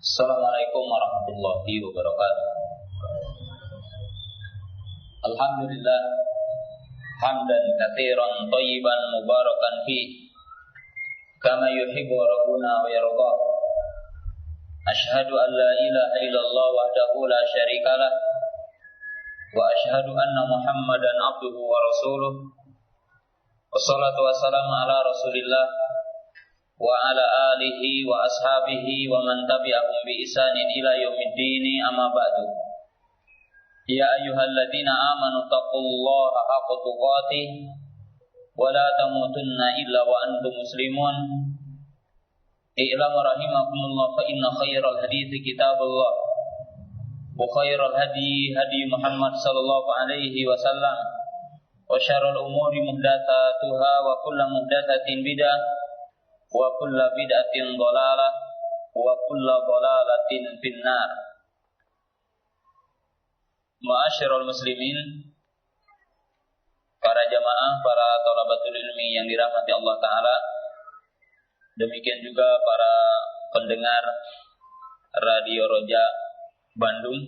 Assalamualaikum warahmatullahi wabarakatuh. Alhamdulillah hamdan katsiran thayyiban mubarakan fi kama yuhibbu rabbuna wa yarda. Asyhadu an la ilaha illallah wahdahu la syarikalah wa asyhadu anna Muhammadan abduhu wa rasuluh. Wassalatu wassalamu ala Rasulillah wa ala alihi wa ashabihi wa man tabi'ahum bi ihsanin ila yaumiddin, amma ba'du. Ya ayyuhalladzina amanu taqullaha haqqa tuqatih wa la tamutunna illa wa antum muslimun. I'lamu rahimakumullah fa inna khairal hadithi kitabullah wa khairal hadi hadi Muhammad sallallahu alaihi wasallam wa syarrul umuri muhdatsatuha wa kullu muhdatsatin bid'ah wa kullu bid'atin dhalalah wa kullu dhalalatin finnar. Ma'asyiral muslimin, para jamaah, para thalabatul ilmi yang dirahmati Allah Ta'ala, demikian juga para pendengar Radio Roja Bandung,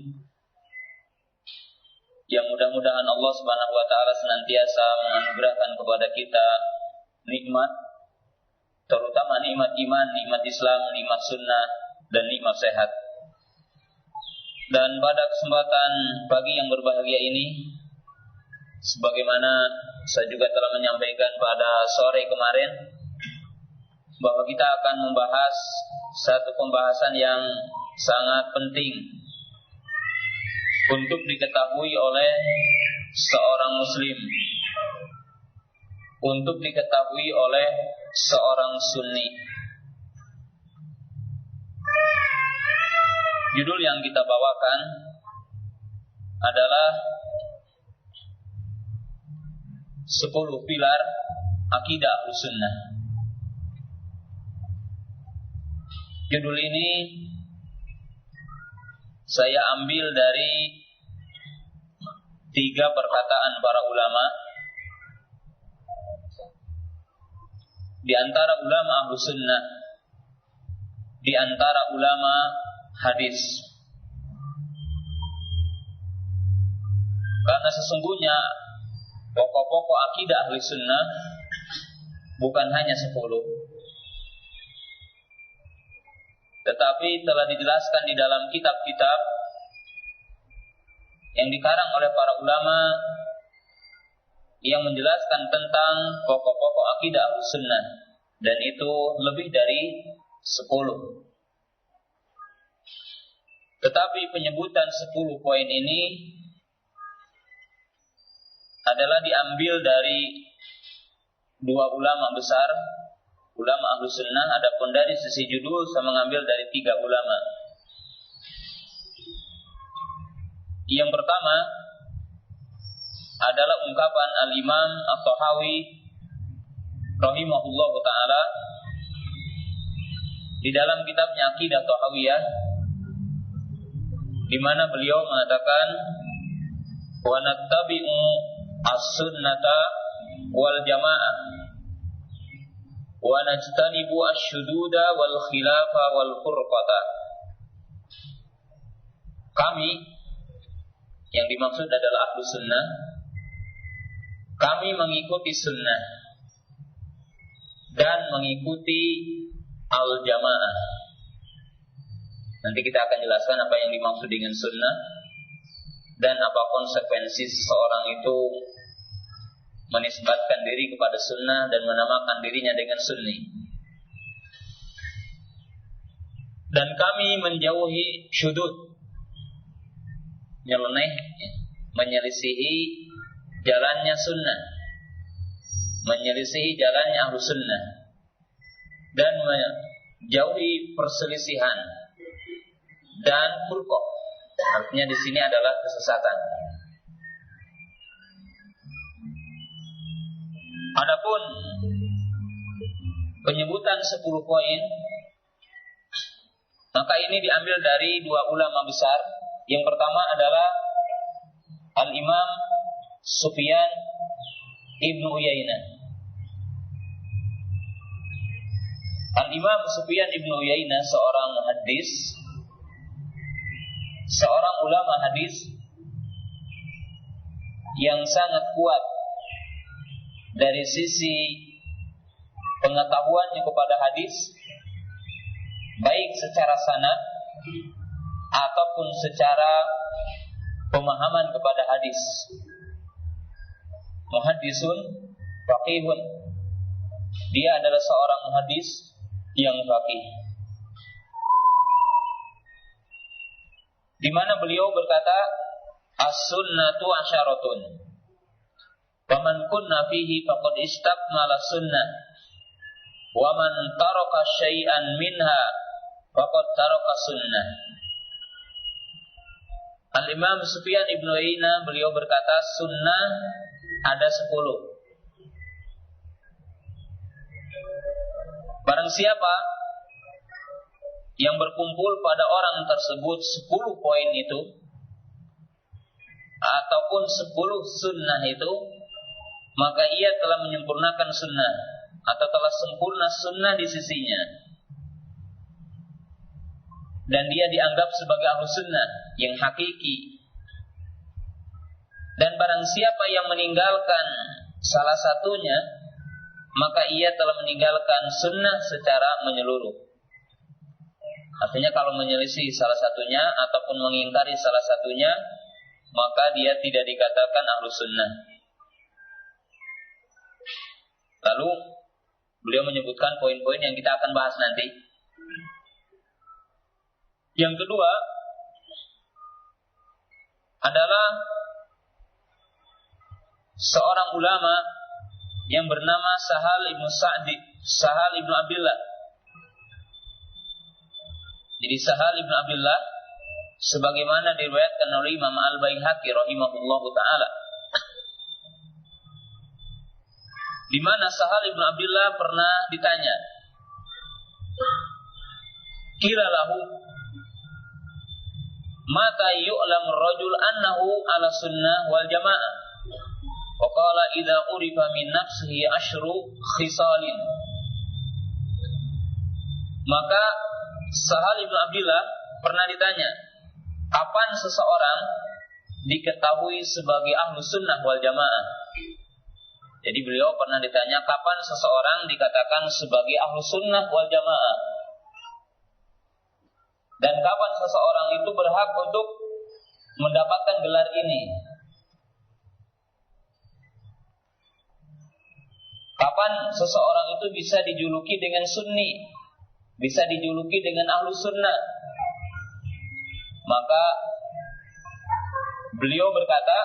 yang mudah-mudahan Allah Subhanahu wa Ta'ala senantiasa menganugerahkan kepada kita nikmat, terutama nikmat iman, nikmat Islam, nikmat sunnah, dan nikmat sehat. Dan pada kesempatan pagi yang berbahagia ini, sebagaimana saya juga telah menyampaikan pada sore kemarin, bahwa kita akan membahas satu pembahasan yang sangat penting untuk diketahui oleh seorang muslim, untuk diketahui oleh seorang sunni. Judul yang kita bawakan adalah 10 pilar akidah Ahlussunnah. Judul ini saya ambil dari 3 perkataan para ulama. Di antara ulama Ahlussunnah, di antara ulama hadis. Karena sesungguhnya pokok-pokok akidah Ahlussunnah bukan hanya 10, tetapi telah dijelaskan di dalam kitab-kitab yang dikarang oleh para ulama yang menjelaskan tentang pokok-pokok akidah Ahlussunnah, dan itu lebih dari 10. Tetapi penyebutan 10 poin ini adalah diambil dari 2 ulama besar, ulama Ahlussunnah. Adapun dari sisi judul saya mengambil dari 3 ulama. Yang pertama adalah ungkapan Al-Imam At-Tahawi rahimahullahu ta'ala di dalam kitabnya Aqidah Tahawiyah, di mana beliau mengatakan wa nattabi'u as-sunnata wal jamaah wa najtanibu asy-syududa wal khilafa wal furqata. Kami, yang dimaksud adalah Ahlussunnah, kami mengikuti sunnah dan mengikuti al-jamaah. Nanti kita akan jelaskan apa yang dimaksud dengan sunnah dan apa konsekuensi seseorang itu menisbatkan diri kepada sunnah dan menamakan dirinya dengan sunni. Dan kami menjauhi syudud, nyeleneh, menyelisihi jalannya sunnah, menyelisihi jalannya Ahlussunnah, dan menjauhi perselisihan dan furqah. Artinya di sini adalah kesesatan. Adapun penyebutan 10 poin, maka ini diambil dari 2 ulama besar. Yang pertama adalah Al-Imam Sufyan Ibnu Uyainah. Al-Imam Sufyan Ibnu Uyainah seorang muhaddis seorang ulama hadis yang sangat kuat dari sisi pengetahuannya kepada hadis, baik secara sanad ataupun secara pemahaman kepada hadis. Muhaddisun faqihun, dia adalah seorang muhaddis yang faqih, di mana beliau berkata, as-sunnatu asyaratun, faman kunna fihi faqad istakmala sunnah, wa man taraka syai'an minha faqad taraka sunnah. Al-Imam Sufyan Ibnu Uyainah beliau berkata, sunnah ada 10. Barang siapa yang berkumpul pada orang tersebut 10 poin itu, ataupun 10 sunnah itu, maka ia telah menyempurnakan sunnah, atau telah sempurna sunnah di sisinya, dan dia dianggap sebagai ahlu sunnah yang hakiki. Dan barang siapa yang meninggalkan salah satunya, maka ia telah meninggalkan sunnah secara menyeluruh. Artinya kalau menyelisih salah satunya ataupun mengingkari salah satunya, maka dia tidak dikatakan ahlu sunnah. Lalu beliau menyebutkan poin-poin yang kita akan bahas nanti. Yang kedua adalah seorang ulama yang bernama Sahal ibnu Abdullah. Jadi Sahal ibnu Abdullah, sebagaimana diriwayatkan oleh Imam Al-Baihaqi rahimahullahu taala, di mana Sahal ibnu Abdullah pernah ditanya, qila lahu mata yu'lamur rajul annahu ala sunnah wal jamaah, wa qala idza urifa min nafsihi asyru khisalin. Maka Sahal ibnu Abdullah pernah ditanya, kapan seseorang diketahui sebagai ahlu sunnah wal jamaah? Jadi beliau pernah ditanya, kapan seseorang dikatakan sebagai ahlu sunnah wal jamaah, dan kapan seseorang itu berhak untuk mendapatkan gelar ini? Kapan seseorang itu bisa dijuluki dengan sunni, bisa dijuluki dengan ahlu sunnah? Maka beliau berkata,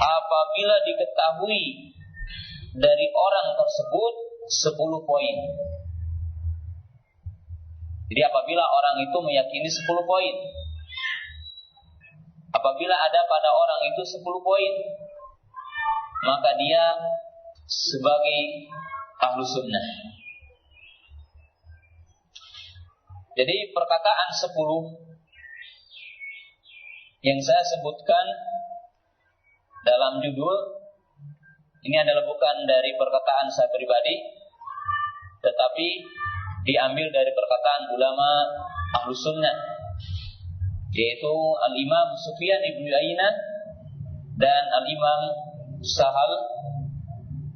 apabila diketahui dari orang tersebut 10 poin. Jadi apabila orang itu meyakini 10 poin, apabila ada pada orang itu 10 poin, maka dia sebagai ahlu sunnah. Jadi perkataan 10 yang saya sebutkan dalam judul ini adalah bukan dari perkataan saya pribadi, tetapi diambil dari perkataan ulama ahlu sunnah, yaitu Al-Imam Sufyan Ibnu Uyainah dan Al-Imam Sahal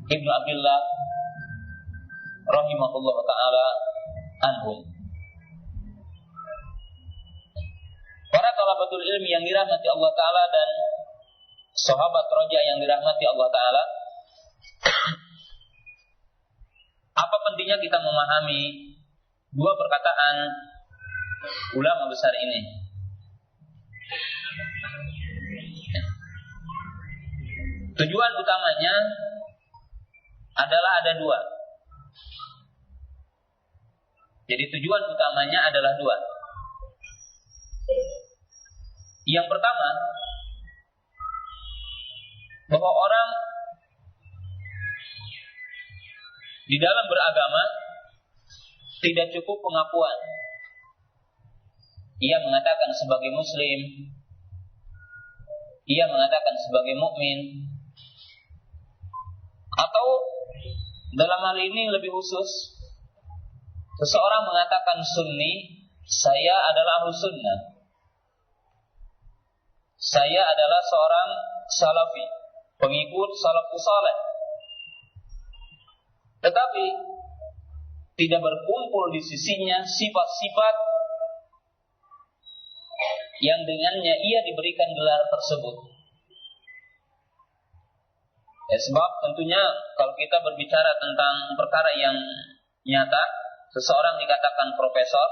Ibnu Abdullah rahimahullah ta'ala anhum. Para talabatul ilmi yang dirahmati Allah ta'ala dan sahabat roja yang dirahmati Allah ta'ala, apa pentingnya kita memahami dua perkataan ulama besar ini? Tujuan utamanya adalah ada dua. Jadi tujuan utamanya adalah dua. Yang pertama, bahwa orang di dalam beragama tidak cukup pengakuan. Ia mengatakan sebagai muslim, ia mengatakan sebagai mukmin, atau dalam hal ini lebih khusus, seseorang mengatakan sunni, saya adalah ahlu sunnah. saya adalah seorang salafi, pengikut salafus saleh. Tetapi tidak berkumpul di sisinya sifat-sifat yang dengannya ia diberikan gelar tersebut. Ya, sebab tentunya kalau kita berbicara tentang perkara yang nyata, seseorang dikatakan profesor,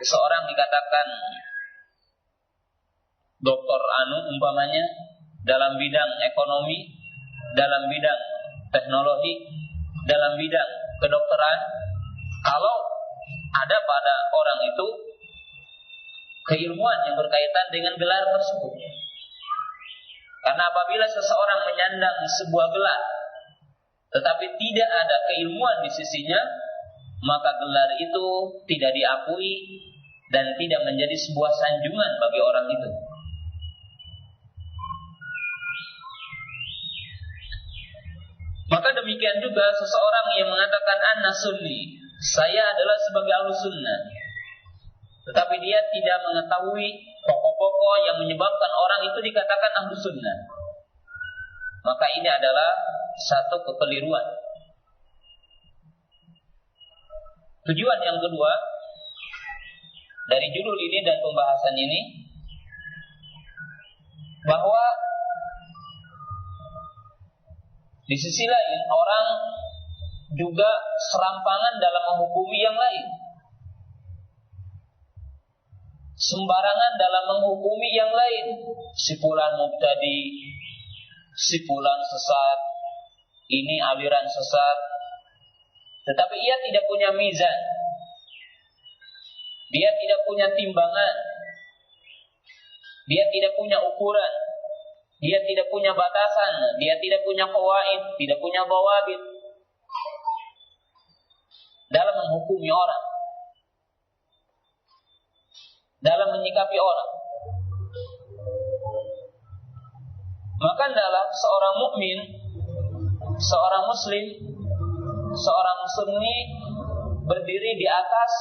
seseorang dikatakan doktor umpamanya dalam bidang ekonomi, dalam bidang teknologi, dalam bidang kedokteran. Kalau ada pada orang itu keilmuan yang berkaitan dengan gelar tersebut. Karena apabila seseorang menyandang sebuah gelar tetapi tidak ada keilmuan di sisinya, maka gelar itu tidak diakui dan tidak menjadi sebuah sanjungan bagi orang itu. Maka demikian juga seseorang yang mengatakan ana sunni, saya adalah sebagai ahlus sunnah, tetapi dia tidak mengetahui pokok-pokok yang menyebabkan orang itu dikatakan ahlus sunnah, maka ini adalah satu kekeliruan. Tujuan yang kedua dari judul ini dan pembahasan ini, bahwa di sisi lain orang juga serampangan dalam menghukumi yang lain, sembarangan dalam menghukumi yang lain. Si fulan mubtadi, si fulan sesat, ini aliran sesat. Tetapi ia tidak punya mizan, dia tidak punya timbangan, dia tidak punya ukuran, dia tidak punya batasan, dia tidak punya qawaid, tidak punya dhawabit dalam menghukumi orang, dalam menyikapi orang. Maka adalah seorang mukmin, seorang muslim, seorang sunni berdiri di atas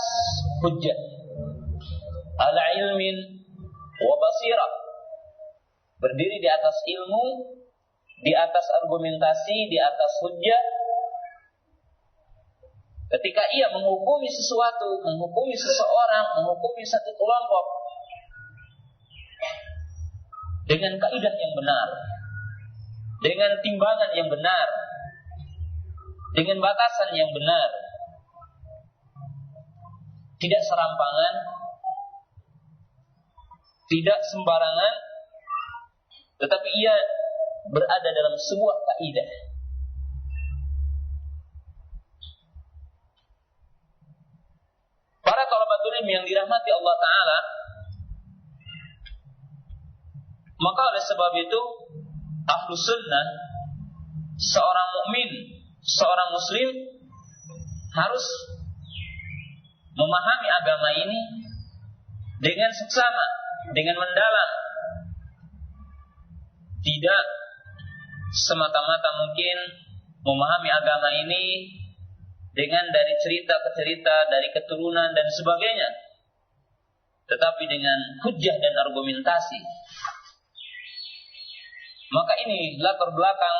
hujjah, ala ilmin wa basirah, berdiri di atas ilmu, di atas argumentasi, di atas hujjah. Ketika ia menghukumi sesuatu, menghukumi seseorang, menghukumi satu kelompok dengan kaidah yang benar, dengan timbangan yang benar, dengan batasan yang benar, tidak serampangan, tidak sembarangan, tetapi ia berada dalam sebuah kaidah. Para thalabatul ilmi yang dirahmati Allah Ta'ala, maka oleh sebab itu ahlus sunnah, seorang mukmin, seorang muslim harus memahami agama ini dengan seksama, dengan mendalam. Tidak semata-mata mungkin memahami agama ini dengan dari cerita ke cerita, dari keturunan dan sebagainya, tetapi dengan hujjah dan argumentasi. Maka ini latar belakang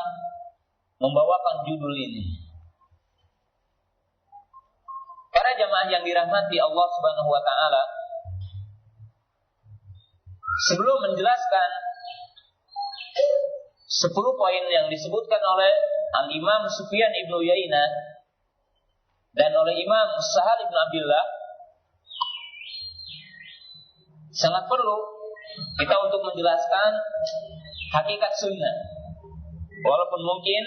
membawakan judul ini. Para jamaah yang dirahmati Allah Subhanahu wa Ta'ala, sebelum menjelaskan 10 poin yang disebutkan oleh Al-Imam Sufyan Ibn Uyainah dan oleh Imam Sahal Ibn Abdullah, sangat perlu kita untuk menjelaskan hakikat sunnah. Walaupun mungkin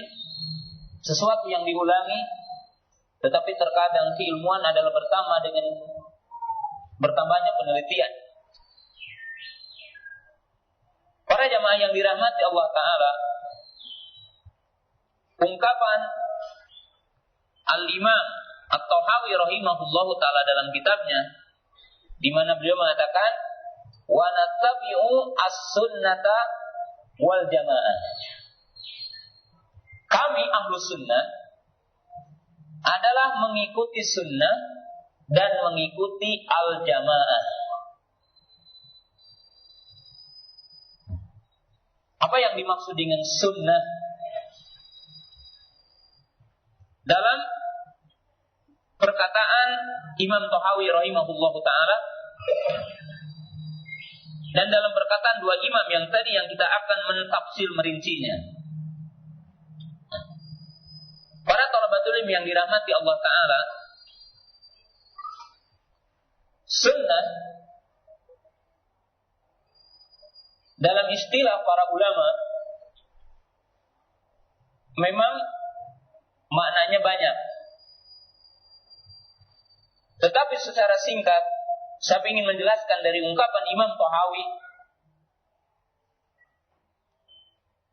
sesuatu yang diulangi, tetapi terkadang keilmuan adalah bertambah dengan bertambahnya penelitian. Para jamaah yang dirahmati Allah Ta'ala, ungkapan Al-Imam At-Tahawi rahimahullahu ta'ala dalam kitabnya, di mana beliau mengatakan wa nattabi'u as-sunnata wal jamaah, kami ahlus sunnah adalah mengikuti sunnah dan mengikuti al-jamaah. Apa yang dimaksud dengan sunnah? Dalam perkataan Imam Tahawi rahimahullahu ta'ala dan dalam perkataan dua imam yang tadi yang kita akan mentafsir merincinya. Para thalabatul ilmi yang dirahmati Allah Ta'ala, sunnah dalam istilah para ulama memang maknanya banyak. Tetapi secara singkat saya ingin menjelaskan dari ungkapan Imam Tahawi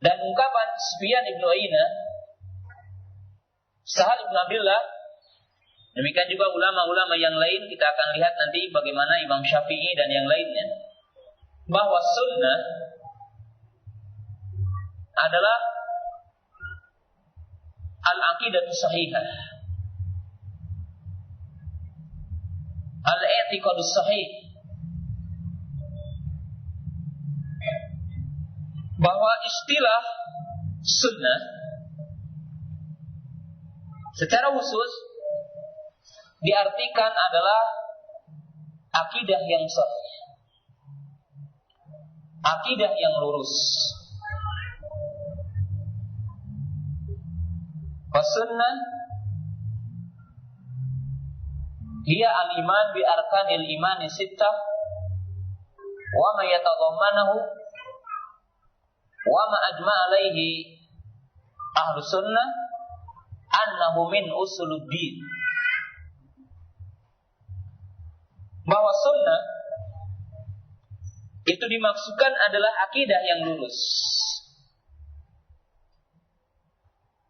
dan ungkapan Sufyan ibn Uyainah, Sahal ibn Abdullah, demikian juga ulama-ulama yang lain. Kita akan lihat nanti bagaimana Imam Syafi'i dan yang lainnya, bahwa sunnah adalah al-aqidatu sahihah, al-i'tiqadus sahih, bahwa istilah sunnah secara khusus diartikan adalah akidah yang sahih, akidah yang lurus. Sunnah hiya al-iman bi arkanil imani sittah wa ma yatadammanahu wa ma ajma' alaihi ahlu sunnah annahu min usuluddin. Bahwa sunnah itu dimaksudkan adalah akidah yang lurus.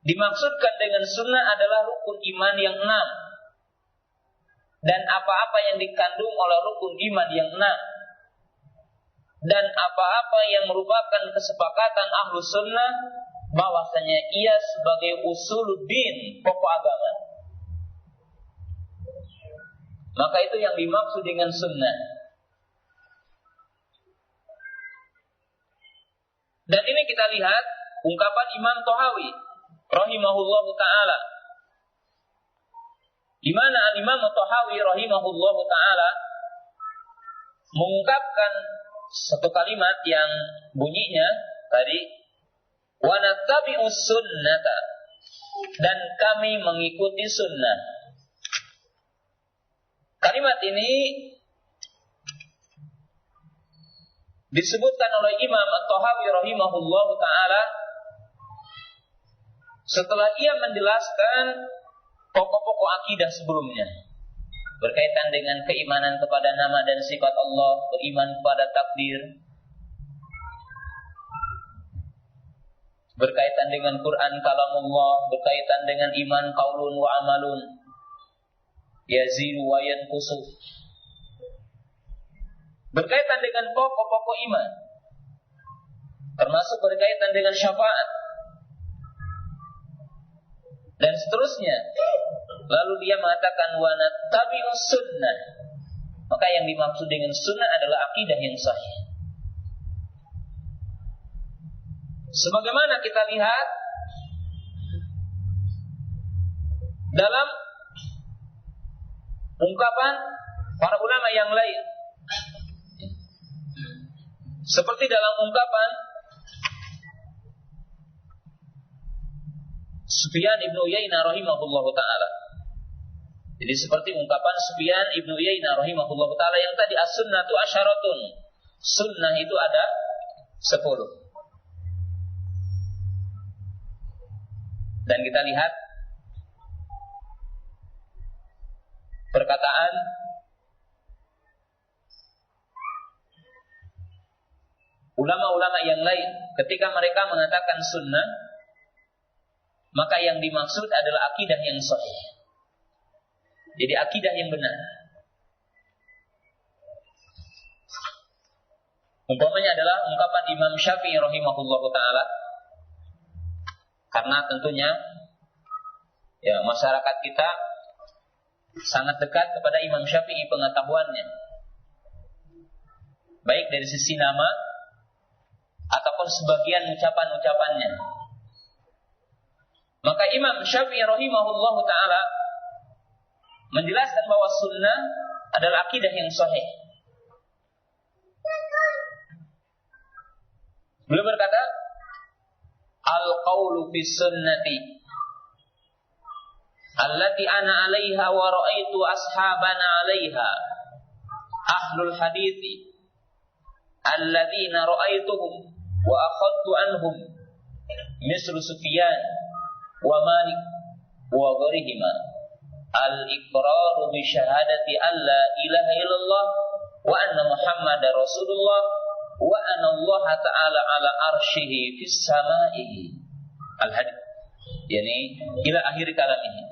Dimaksudkan dengan sunnah adalah rukun iman yang 6 dan apa-apa yang dikandung oleh rukun iman yang 6 dan apa-apa yang merupakan kesepakatan ahlu sunnah bahwasanya ia sebagai usuluddin, pokok agama. Maka itu yang dimaksud dengan sunnah. Dan ini kita lihat ungkapan Imam Tahawi rahimahullahu ta'ala, di mana Imam Tahawi rahimahullahu ta'ala mengungkapkan satu kalimat yang bunyinya tadi, wa nattabi'us sunnata, dan kami mengikuti sunnah. Kalimat ini disebutkan oleh Imam At-Tahawi rahimahullahu ta'ala setelah ia menjelaskan pokok-pokok akidah sebelumnya, berkaitan dengan keimanan kepada nama dan sifat Allah, beriman kepada takdir, berkaitan dengan Quran kalamullah, berkaitan dengan iman qaulun wa amalun, yazidu wa yanqusu, berkaitan dengan pokok-pokok iman, termasuk berkaitan dengan syafaat dan seterusnya. Lalu dia mengatakan wa nattabi'us sunnah. Maka yang dimaksud dengan sunnah adalah akidah yang sahih. Sebagaimana kita lihat dalam ungkapan para ulama yang lain, seperti dalam ungkapan Sufyan ibn Uyainah rahimahullahu ta'ala. Jadi seperti ungkapan Sufyan ibn Uyainah rahimahullahu ta'ala yang tadi, as-sunnatu asyaratun, sunnah itu ada 10. Dan kita lihat perkataan ulama-ulama yang lain ketika mereka mengatakan sunnah, maka yang dimaksud adalah akidah yang sahih. Jadi akidah yang benar. Umpamanya adalah ungkapan Imam Syafi'i rahimahullahu ta'ala, karena tentunya ya masyarakat kita sangat dekat kepada Imam Syafi'i pengetahuannya, baik dari sisi nama ataupun sebagian ucapan-ucapannya. Maka Imam Syafi'i rahimahullahu ta'ala menjelaskan bahwa sunnah adalah akidah yang sahih. Beliau berkata, al-qawlu fi sunnati allati ana 'alaiha wa ra'aitu ashabana 'alaiha ahlul hadithi alladzina ra'aituhum wa akhadtu anhum mislu Sufyan wa Malik wa ghairihima al-iqraru bi syahadati alla ilaha illallah wa anna Muhammadar Rasulullah wa anna Allah ta'ala ala arsyihi fis sama'i al-hadith, yani ila akhir kalam ini.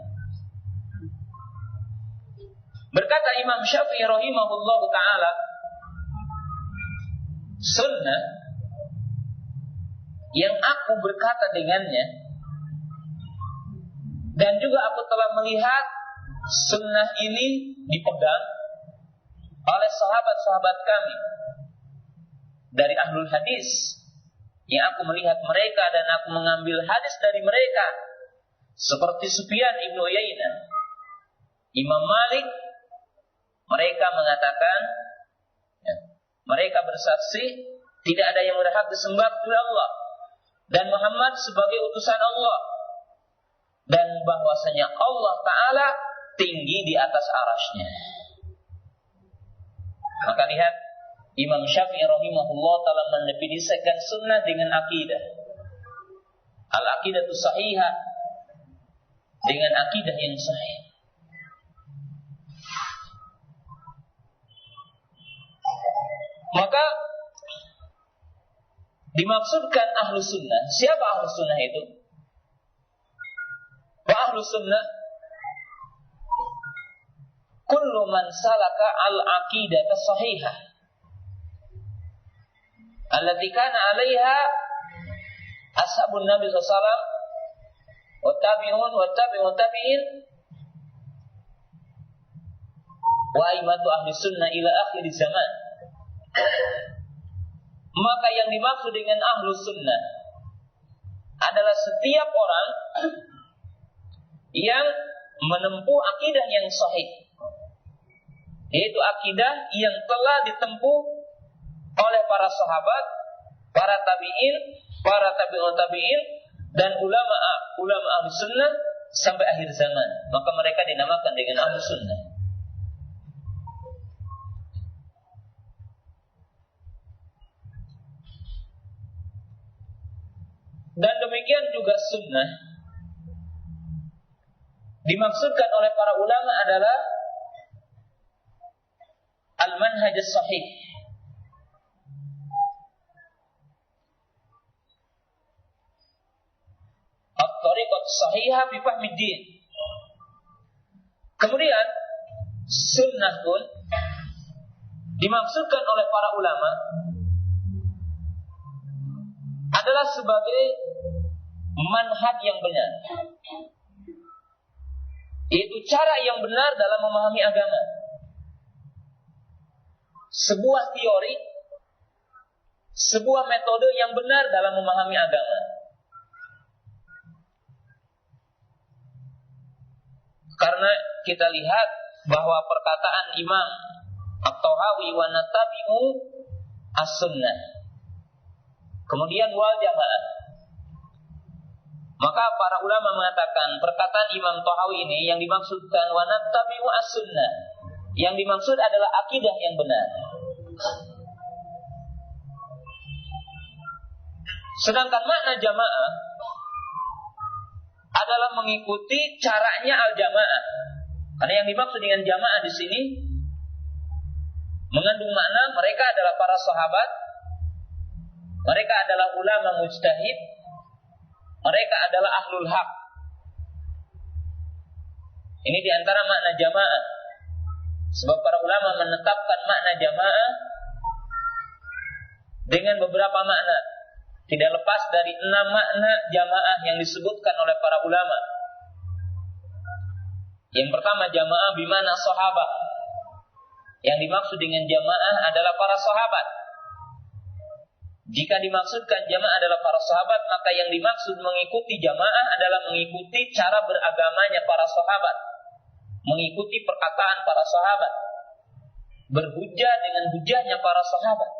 Berkata Imam Syafi'i rahimahullahu ta'ala, sunnah yang aku berkata dengannya dan juga aku telah melihat sunnah ini dipegang oleh sahabat-sahabat kami dari ahlul hadis, yang aku melihat mereka dan aku mengambil hadis dari mereka, seperti Sufyan ibn Uyainah, Imam Malik. Mereka mengatakan, mereka bersaksi tidak ada yang berhak disembah kecuali Allah dan Muhammad sebagai utusan Allah, dan bahwasanya Allah Ta'ala tinggi di atas arasy-Nya. Maka lihat, Imam Syafi'i rahimahullah ta'ala mendefinisikan sunnah dengan akidah. Al-aqidatu sahihah, dengan akidah yang sahih. Maka dimaksudkan ahlu sunnah. Siapa ahlu sunnah itu? Wa ahlu sunnah kullu man salaka al-aqidata sahihah allati kana 'alaiha ashabun Nabi sallallahu alaihi wasallam wa tabi'un wa tabi'ut tabi'in wa a'immatu ahli sunnah ila akhir zaman. Maka yang dimaksud dengan ahlu sunnah adalah setiap orang yang menempuh akidah yang sahih, yaitu akidah yang telah ditempuh oleh para sahabat, para tabi'in, para tabi'ut tabi'in, dan ulama ahlu sunnah sampai akhir zaman. Maka mereka dinamakan dengan ahlu sunnah. Dan demikian juga sunnah dimaksudkan oleh para ulama adalah al-manhaj as-sahih, at-tariqah as-sahihah fi fahmi din. Kemudian sunnah pun dimaksudkan oleh para ulama adalah sebagai manhaj yang benar, yaitu cara yang benar dalam memahami agama. Sebuah teori, sebuah metode yang benar dalam memahami agama. Karena kita lihat bahwa perkataan Imam At-Tahawi wa natabi'u as-sunnah, kemudian wal jamaah. Maka para ulama mengatakan perkataan Imam Tahawi ini yang dimaksudkan wa nattabi'u as-sunnah, yang dimaksud adalah akidah yang benar. Sedangkan makna jamaah adalah mengikuti caranya al-jamaah. Karena yang dimaksud dengan jamaah di sini mengandung makna mereka adalah para sahabat, mereka adalah ulama mujtahid, mereka adalah ahlul haq. Ini diantara makna jamaah. Sebab para ulama menetapkan makna jamaah dengan beberapa makna, tidak lepas dari 6 makna jamaah yang disebutkan oleh para ulama. Yang pertama, jamaah bimana sahabat. Yang dimaksud dengan jamaah adalah para sahabat. Jika dimaksudkan jamaah adalah para sahabat, maka yang dimaksud mengikuti jamaah adalah mengikuti cara beragamanya para sahabat, mengikuti perkataan para sahabat, berhujjah dengan hujjahnya para sahabat.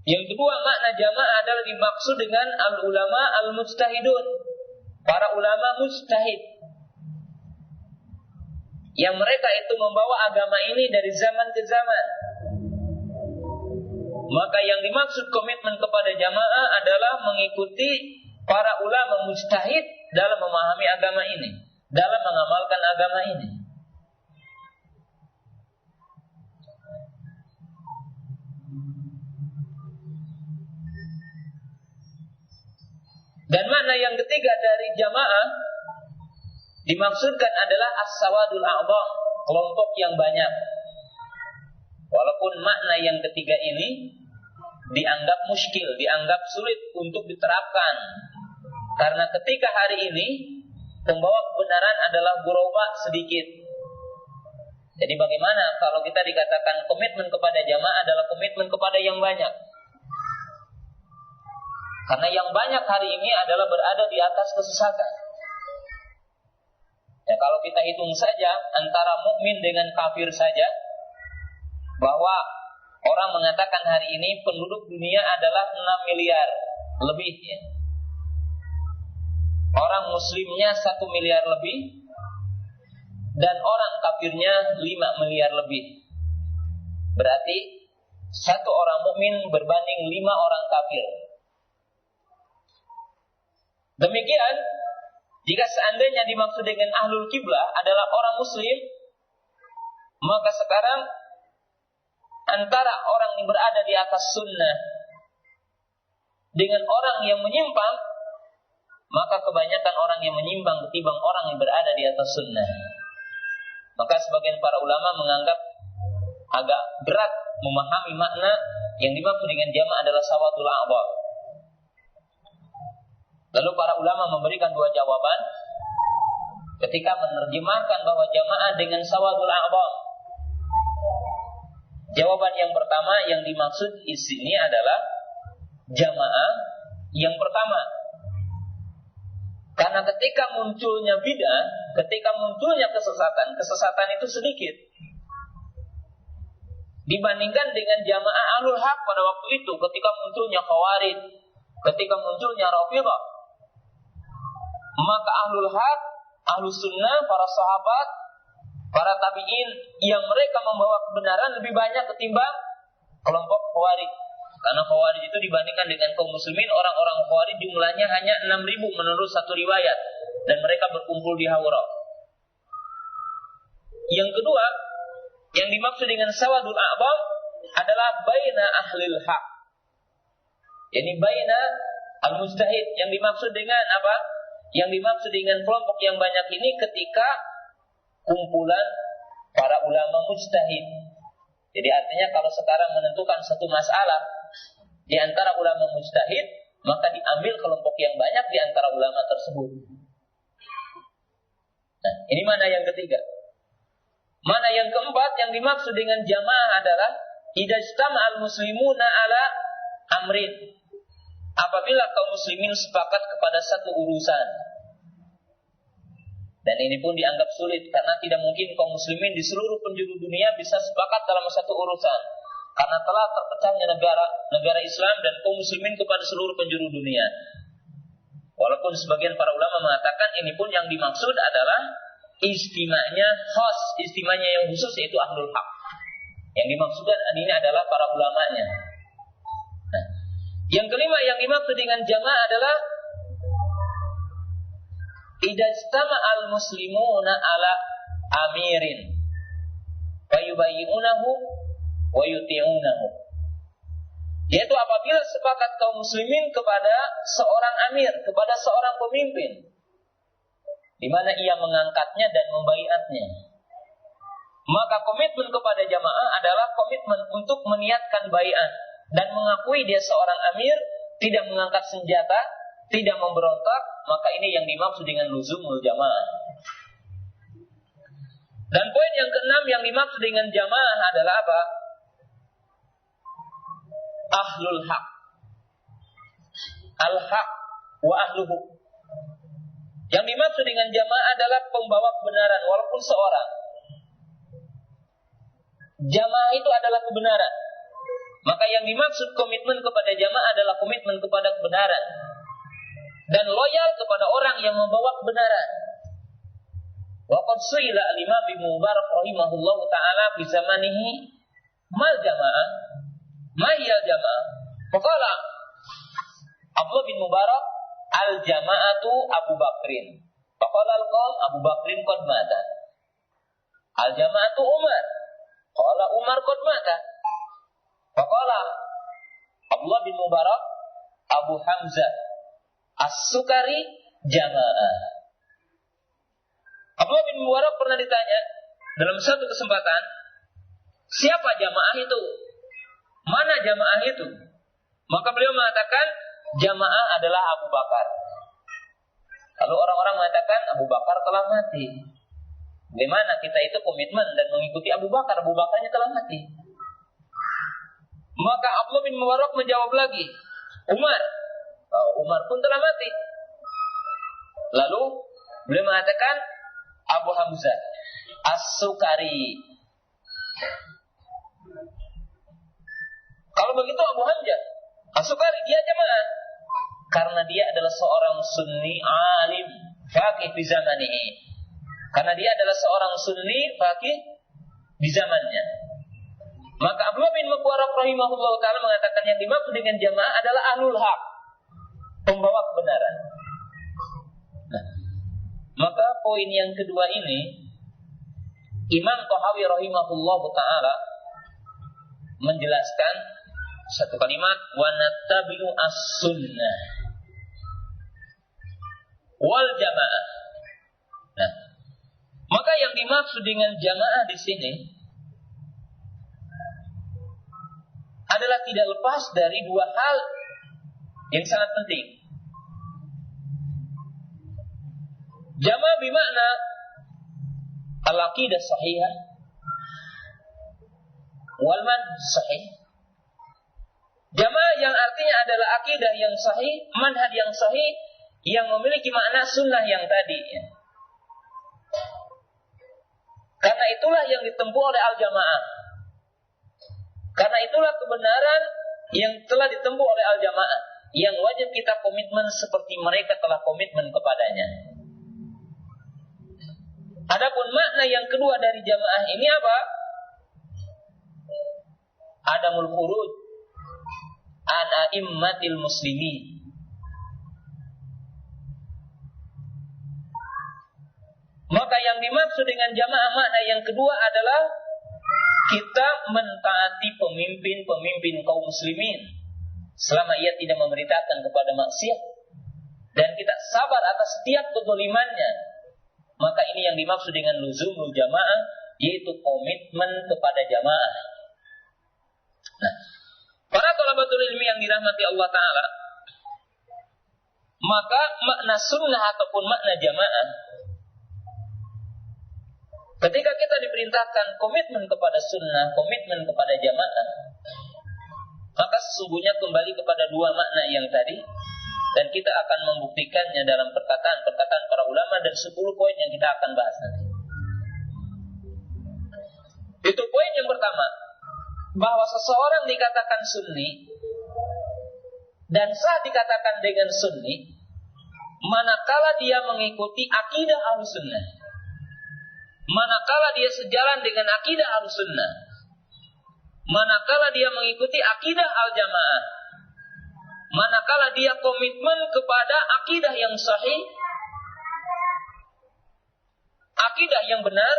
Yang kedua, makna jamaah adalah dimaksud dengan al-ulama al-mujtahidun, para ulama mujtahid, yang mereka itu membawa agama ini dari zaman ke zaman. Maka yang dimaksud komitmen kepada jamaah adalah mengikuti para ulama mujtahid dalam memahami agama ini, dalam mengamalkan agama ini. Dan makna yang ketiga dari jamaah dimaksudkan adalah as-sawadul a'dham, kelompok yang banyak. Walaupun makna yang ketiga ini dianggap muskil, dianggap sulit untuk diterapkan. Karena ketika hari ini pembawa kebenaran adalah ghuraba sedikit. Jadi bagaimana kalau kita dikatakan komitmen kepada jamaah adalah komitmen kepada yang banyak? Karena yang banyak hari ini adalah berada di atas kesesatan. Ya, kalau kita hitung saja antara mukmin dengan kafir saja, bahwa orang mengatakan hari ini penduduk dunia adalah 6 miliar lebih, ya. Orang muslimnya 1 miliar lebih, dan orang kafirnya 5 miliar lebih. Berarti 1 orang mukmin berbanding 5 orang kafir. Demikian, jika seandainya dimaksud dengan ahlul kiblah adalah orang muslim, maka sekarang antara orang yang berada di atas sunnah dengan orang yang menyimpang, maka kebanyakan orang yang menyimpang ketimbang orang yang berada di atas sunnah. Maka sebagian para ulama menganggap agak berat memahami makna yang dimaksud dengan jamaah adalah sawadul a'dham. Lalu para ulama memberikan 2 jawaban ketika menerjemahkan bahwa jamaah dengan sawadul a'dham. Jawaban yang pertama yang dimaksud di sini adalah jamaah yang pertama. Karena ketika munculnya bid'ah, ketika munculnya kesesatan, kesesatan itu sedikit dibandingkan dengan jamaah ahlul haq pada waktu itu, ketika munculnya khawarij, ketika munculnya rafidhah. Maka ahlul haq, ahlus sunnah, para sahabat, para tabi'in yang mereka membawa kebenaran lebih banyak ketimbang kelompok khawarij. Karena khawarij itu dibandingkan dengan kaum muslimin, orang-orang khawarij jumlahnya hanya 6.000 menurut satu riwayat, dan mereka berkumpul di Hawra. Yang kedua, yang dimaksud dengan sawadul a'dham adalah baina ahlil haq. Jadi baina al-mujtahid. Yang dimaksud dengan apa? Yang dimaksud dengan kelompok yang banyak ini ketika kumpulan para ulama mujtahid. Jadi artinya kalau sekarang menentukan satu masalah di antara ulama mujtahid, maka diambil kelompok yang banyak di antara ulama tersebut. Nah, ini mana yang ketiga. Mana yang keempat, yang dimaksud dengan jamaah adalah idza ijtama'al muslimuna ala amrin. Apabila kaum muslimin sepakat kepada satu urusan. Dan ini pun dianggap sulit karena tidak mungkin kaum muslimin di seluruh penjuru dunia bisa sepakat dalam satu urusan. Karena telah terpecahnya negara Islam dan kaum muslimin kepada seluruh penjuru dunia. Walaupun sebagian para ulama mengatakan ini pun yang dimaksud adalah istimanya khas, istimanya yang khusus, yaitu ahlul haq. Yang dimaksudkan ini adalah para ulamanya. Nah, yang kelima yang dimaksud dengan jamaah adalah idza istama'al muslimuna ala amirin wa yubayyi'unahu wa yuti'unahu. Yaitu apabila sepakat kaum muslimin kepada seorang amir, kepada seorang pemimpin, di mana ia mengangkatnya dan membaiatnya. Maka komitmen kepada jamaah adalah komitmen untuk meniatkan baiat dan mengakui dia seorang amir, tidak mengangkat senjata, tidak memberontak. Maka ini yang dimaksud dengan luzumul jamaah. Dan poin yang keenam yang dimaksud dengan jamaah adalah apa? ahlul haq. Al-haq wa ahluhu. Yang dimaksud dengan jamaah adalah pembawa kebenaran, walaupun seorang. Jamaah itu adalah kebenaran. Maka yang dimaksud komitmen kepada jamaah adalah komitmen kepada kebenaran dan loyal kepada orang yang membawa kebenaran. Wa qad su'ila al-Imam Ibnu Mubarak rahimahullahu taala fi zamanihi mal jamaah? Ma hiya jamaah? Faqala Abdullah bin Mubarak al-jama'atu Abu Bakrin. Faqala al-qaum Abu Bakrin qad mata. Al-jama'atu Umar. Qala Umar qad mata. Faqala Abdullah bin Mubarak Abu Hamzah As-Sukari jama'ah. Abdullah bin Mubarak pernah ditanya dalam satu kesempatan, siapa jamaah itu? Mana jamaah itu? Maka beliau mengatakan, jamaah adalah Abu Bakar. Lalu orang-orang mengatakan Abu Bakar telah mati. Bagaimana kita itu komitmen dan mengikuti Abu Bakar? Abu Bakarnya telah mati. Maka Abdullah bin Mubarak menjawab lagi, Umar. Umar pun telah mati. Lalu beliau mengatakan Abu Hamzah As-Sukari. Kalau begitu Abu Hamzah As-Sukari dia jamaah karena dia adalah seorang sunni alim faqih di zamanihi. Karena dia adalah seorang sunni faqih di zamannya. Maka Abdullah bin Mubarak rahimahullah ta'ala mengatakan yang dimaksud dengan jamaah adalah ahlul haq, pembawa kebenaran. Nah, maka poin yang kedua ini Imam Tahawi rahimahullah ta'ala menjelaskan satu kalimat, wa nattabi'u as-sunnah wal jamaah. Nah, maka yang dimaksud dengan jamaah di sini adalah tidak lepas dari dua hal yang sangat penting. Jamaah bermakna al-aqidah sahihah wal manhaj sahih. Jamaah yang artinya adalah akidah yang sahih, manhaj yang sahih, yang memiliki makna sunnah yang tadi. Karena itulah yang ditempuh oleh al-jamaah. Karena itulah kebenaran yang telah ditempuh oleh al-jamaah, yang wajib kita komitmen seperti mereka telah komitmen kepadanya. Adapun makna yang kedua dari jamaah ini apa? Adamul khuruj an a'immatil muslimin. Maka yang dimaksud dengan jamaah makna yang kedua adalah kita mentaati pemimpin-pemimpin kaum muslimin selama ia tidak memerintahkan kepada maksiat, dan kita sabar atas setiap kezalimannya. Maka ini yang dimaksud dengan luzumul jamaah, yaitu komitmen kepada jamaah. Nah, para thalabatul ilmi yang dirahmati Allah Ta'ala, maka makna sunnah ataupun makna jamaah, ketika kita diperintahkan komitmen kepada sunnah, komitmen kepada jamaah, maka sesungguhnya kembali kepada dua makna yang tadi, dan kita akan membuktikannya dalam perkataan para ulama dan 10 poin yang kita akan bahas nanti. Itu poin yang pertama, bahwa seseorang dikatakan sunni dan sah dikatakan dengan sunni manakala dia mengikuti akidah Ahlussunnah, manakala dia sejalan dengan akidah Ahlussunnah, manakala dia mengikuti akidah al-jamaah, manakala dia komitmen kepada akidah yang sahih, akidah yang benar,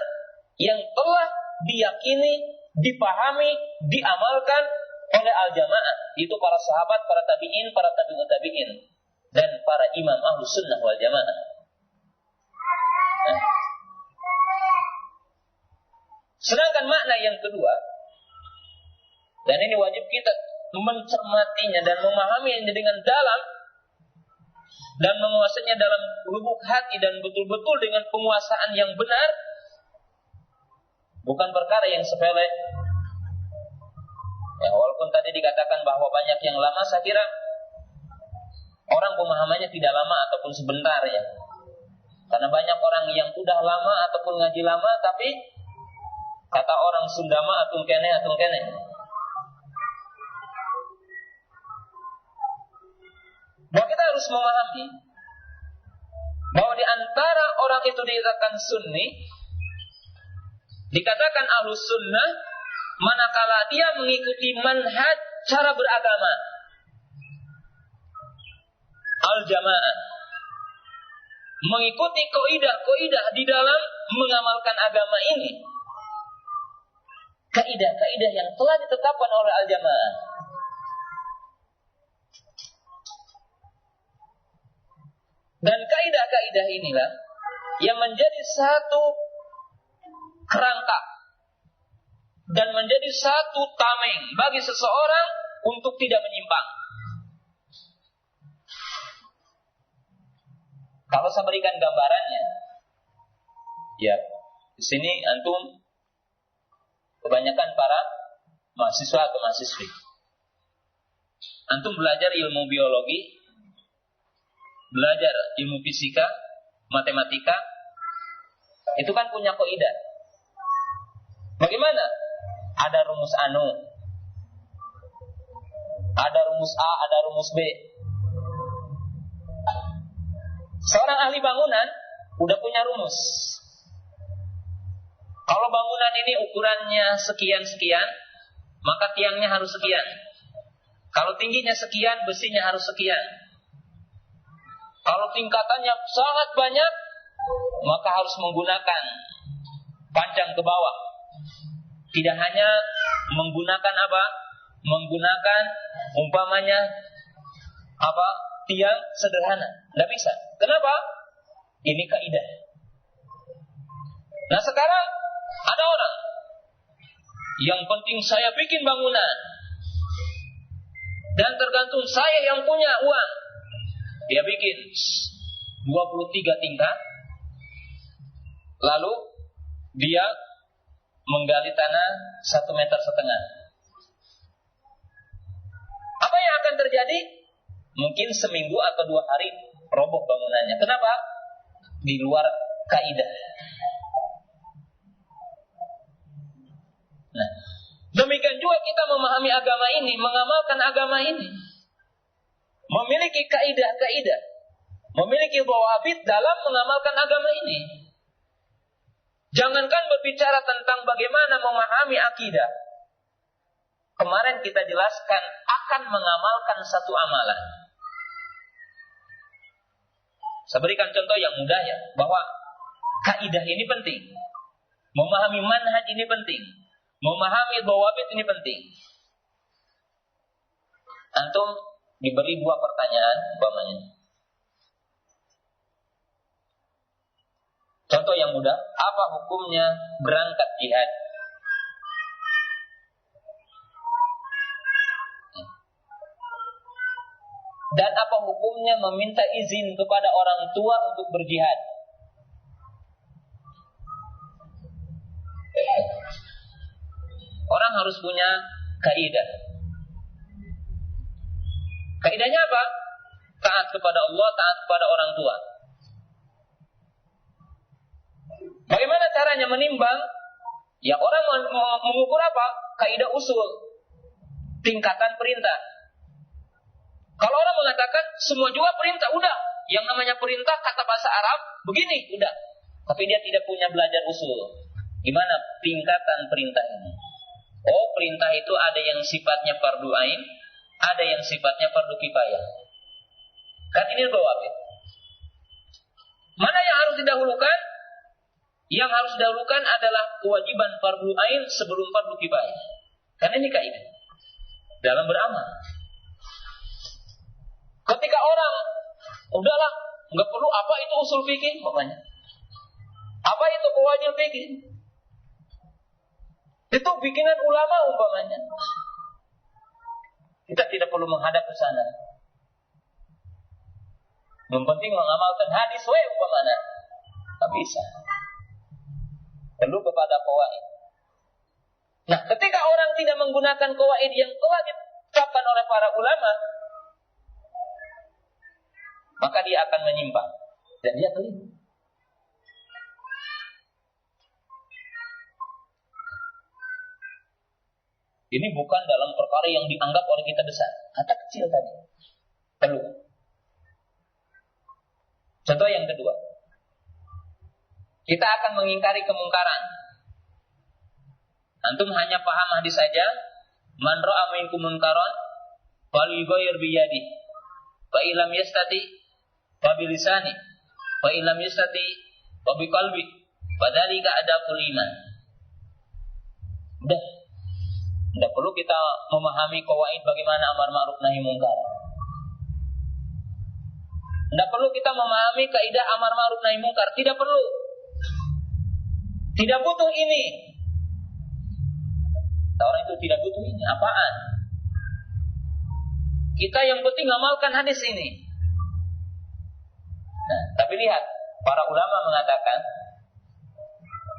yang telah diyakini, dipahami, diamalkan oleh al-jamaah, itu para sahabat, para tabi'in, para tabi'ut tabi'in, dan para imam Ahlussunnah wal jamaah. Nah, sedangkan makna yang kedua, dan ini wajib kita mencermatinya dan memahaminya dengan dalam dan menguasainya dalam lubuk hati dan betul-betul dengan penguasaan yang benar, bukan perkara yang sepele. Ya, walaupun tadi dikatakan bahwa banyak yang lama, saya kira orang pemahamannya tidak lama ataupun sebentar ya. Karena banyak orang yang udah lama ataupun ngaji lama, tapi kata orang Sunda mah atung kene. Bahwa kita harus memahami bahwa di antara orang itu dikatakan sunni, dikatakan ahlus sunnah, manakala dia mengikuti manhaj cara beragama al-jamaah, mengikuti kaidah di dalam mengamalkan agama ini, kaidah yang telah ditetapkan oleh al-jamaah. Dan kaidah inilah yang menjadi satu kerangka dan menjadi satu tameng bagi seseorang untuk tidak menyimpang. Kalau saya berikan gambarannya, ya, di sini antum kebanyakan para mahasiswa atau mahasiswi. Antum belajar ilmu biologi, belajar ilmu fisika, matematika, itu kan punya kaidah. Bagaimana? Ada rumus anu, ada rumus A, ada rumus B. Seorang ahli bangunan udah punya rumus. Kalau bangunan ini ukurannya sekian-sekian, maka tiangnya harus sekian. Kalau tingginya sekian, besinya harus sekian. Kalau tingkatannya sangat banyak, maka harus menggunakan panjang ke bawah. Tidak hanya menggunakan apa? Menggunakan umpamanya apa? Tiang sederhana. Tidak bisa. Kenapa? Ini kaidah. Nah sekarang ada orang yang penting saya bikin bangunan, dan tergantung saya yang punya uang. Dia bikin 23 tingkat, lalu dia menggali tanah 1,5 meter. Apa yang akan terjadi? Mungkin seminggu atau 2 hari roboh bangunannya. Kenapa? Di luar kaidah. Nah, demikian juga kita memahami agama ini, mengamalkan agama ini, memiliki kaidah-kaidah, memiliki dhawabit dalam mengamalkan agama ini. Jangankan berbicara tentang bagaimana memahami akidah. Kemarin kita jelaskan akan mengamalkan satu amalan. Saya berikan contoh yang mudah ya, bahwa kaidah ini penting, memahami manhaj ini penting, memahami dhawabit ini penting. Antum diberi 2 pertanyaan umpamanya. Contoh yang mudah, apa hukumnya berangkat jihad? Dan apa hukumnya meminta izin kepada orang tua untuk berjihad? Orang harus punya kaidah. Kaidahnya apa? Taat kepada Allah, taat kepada orang tua. Bagaimana caranya menimbang? Ya orang mengukur apa? Kaidah usul, tingkatan perintah. Kalau orang mengatakan semua juga perintah, udah. Yang namanya perintah kata bahasa Arab begini, udah. Tapi dia tidak punya belajar usul. Gimana tingkatan perintah ini? Oh, perintah itu ada yang sifatnya fardu ain, ada yang sifatnya fardu kifayah. Kan ini dhawabit. Mana yang harus didahulukan? Yang harus didahulukan adalah kewajiban fardu ain sebelum fardu kifayah. Karena ini kaidah dalam beramal. Ketika orang udahlah, nggak perlu apa itu usul fikih, pokoknya. Apa itu kewajib fikih? Itu bikinan ulama umpamanya. Kita tidak perlu menghadap ke sana. Yang penting mengamalkan hadis umpamanya. Tak bisa. Perlu kepada qawaid. Nah, ketika orang tidak menggunakan qawaid yang telah ditetapkan oleh para ulama, maka dia akan menyimpang dan dia keliru. Ini bukan dalam perkara yang dianggap oleh kita besar, kata kecil tadi. Perlu. Contoh yang kedua, kita akan mengingkari kemungkaran. Antum hanya paham hadis saja, man ra'a minkum munkaran falyughayyir bi yadihi, fa illam yastati fa bi lisani, fa illam yastati fa bi qalbi, fadzalika adaqul iman. Udah. Tidak perlu kita memahami qawaid bagaimana amar ma'ruf nahi munkar. Tidak perlu kita memahami kaidah amar ma'ruf nahi munkar. Tidak perlu. Tidak butuh ini. Orang itu tidak butuh ini. Apaan? Kita yang penting amalkan hadis ini. Nah, tapi lihat, para ulama mengatakan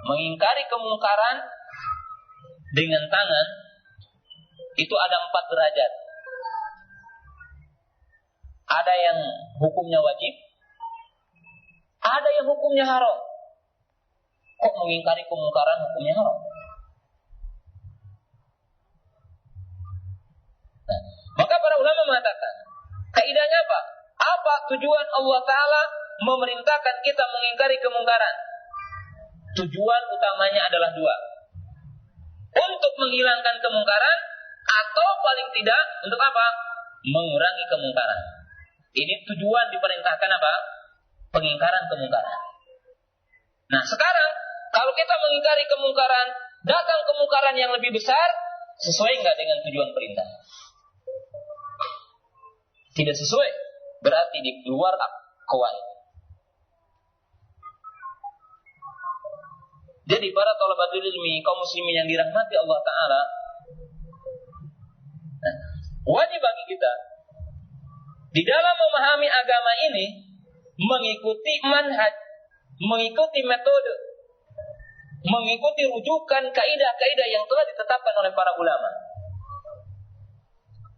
mengingkari kemungkaran dengan tangan itu ada 4 derajat. Ada yang hukumnya wajib, ada yang hukumnya haram. Kok mengingkari kemungkaran hukumnya haram? Nah, maka para ulama mengatakan, kaidahnya apa? Apa tujuan Allah Ta'ala memerintahkan kita mengingkari kemungkaran? Tujuan utamanya adalah 2. Untuk menghilangkan kemungkaran, atau paling tidak untuk apa? Mengurangi kemungkaran. Ini tujuan diperintahkan apa? Pengingkaran kemungkaran. Nah, sekarang kalau kita mengingkari kemungkaran, datang kemungkaran yang lebih besar, sesuai nggak dengan tujuan perintah? Tidak sesuai, berarti di luar qawaid. Jadi para thalabatul ilmi, kaum muslimin yang dirahmati Allah Ta'ala, wajib bagi kita di dalam memahami agama ini mengikuti manhaj, mengikuti metode, mengikuti rujukan kaidah-kaidah yang telah ditetapkan oleh para ulama.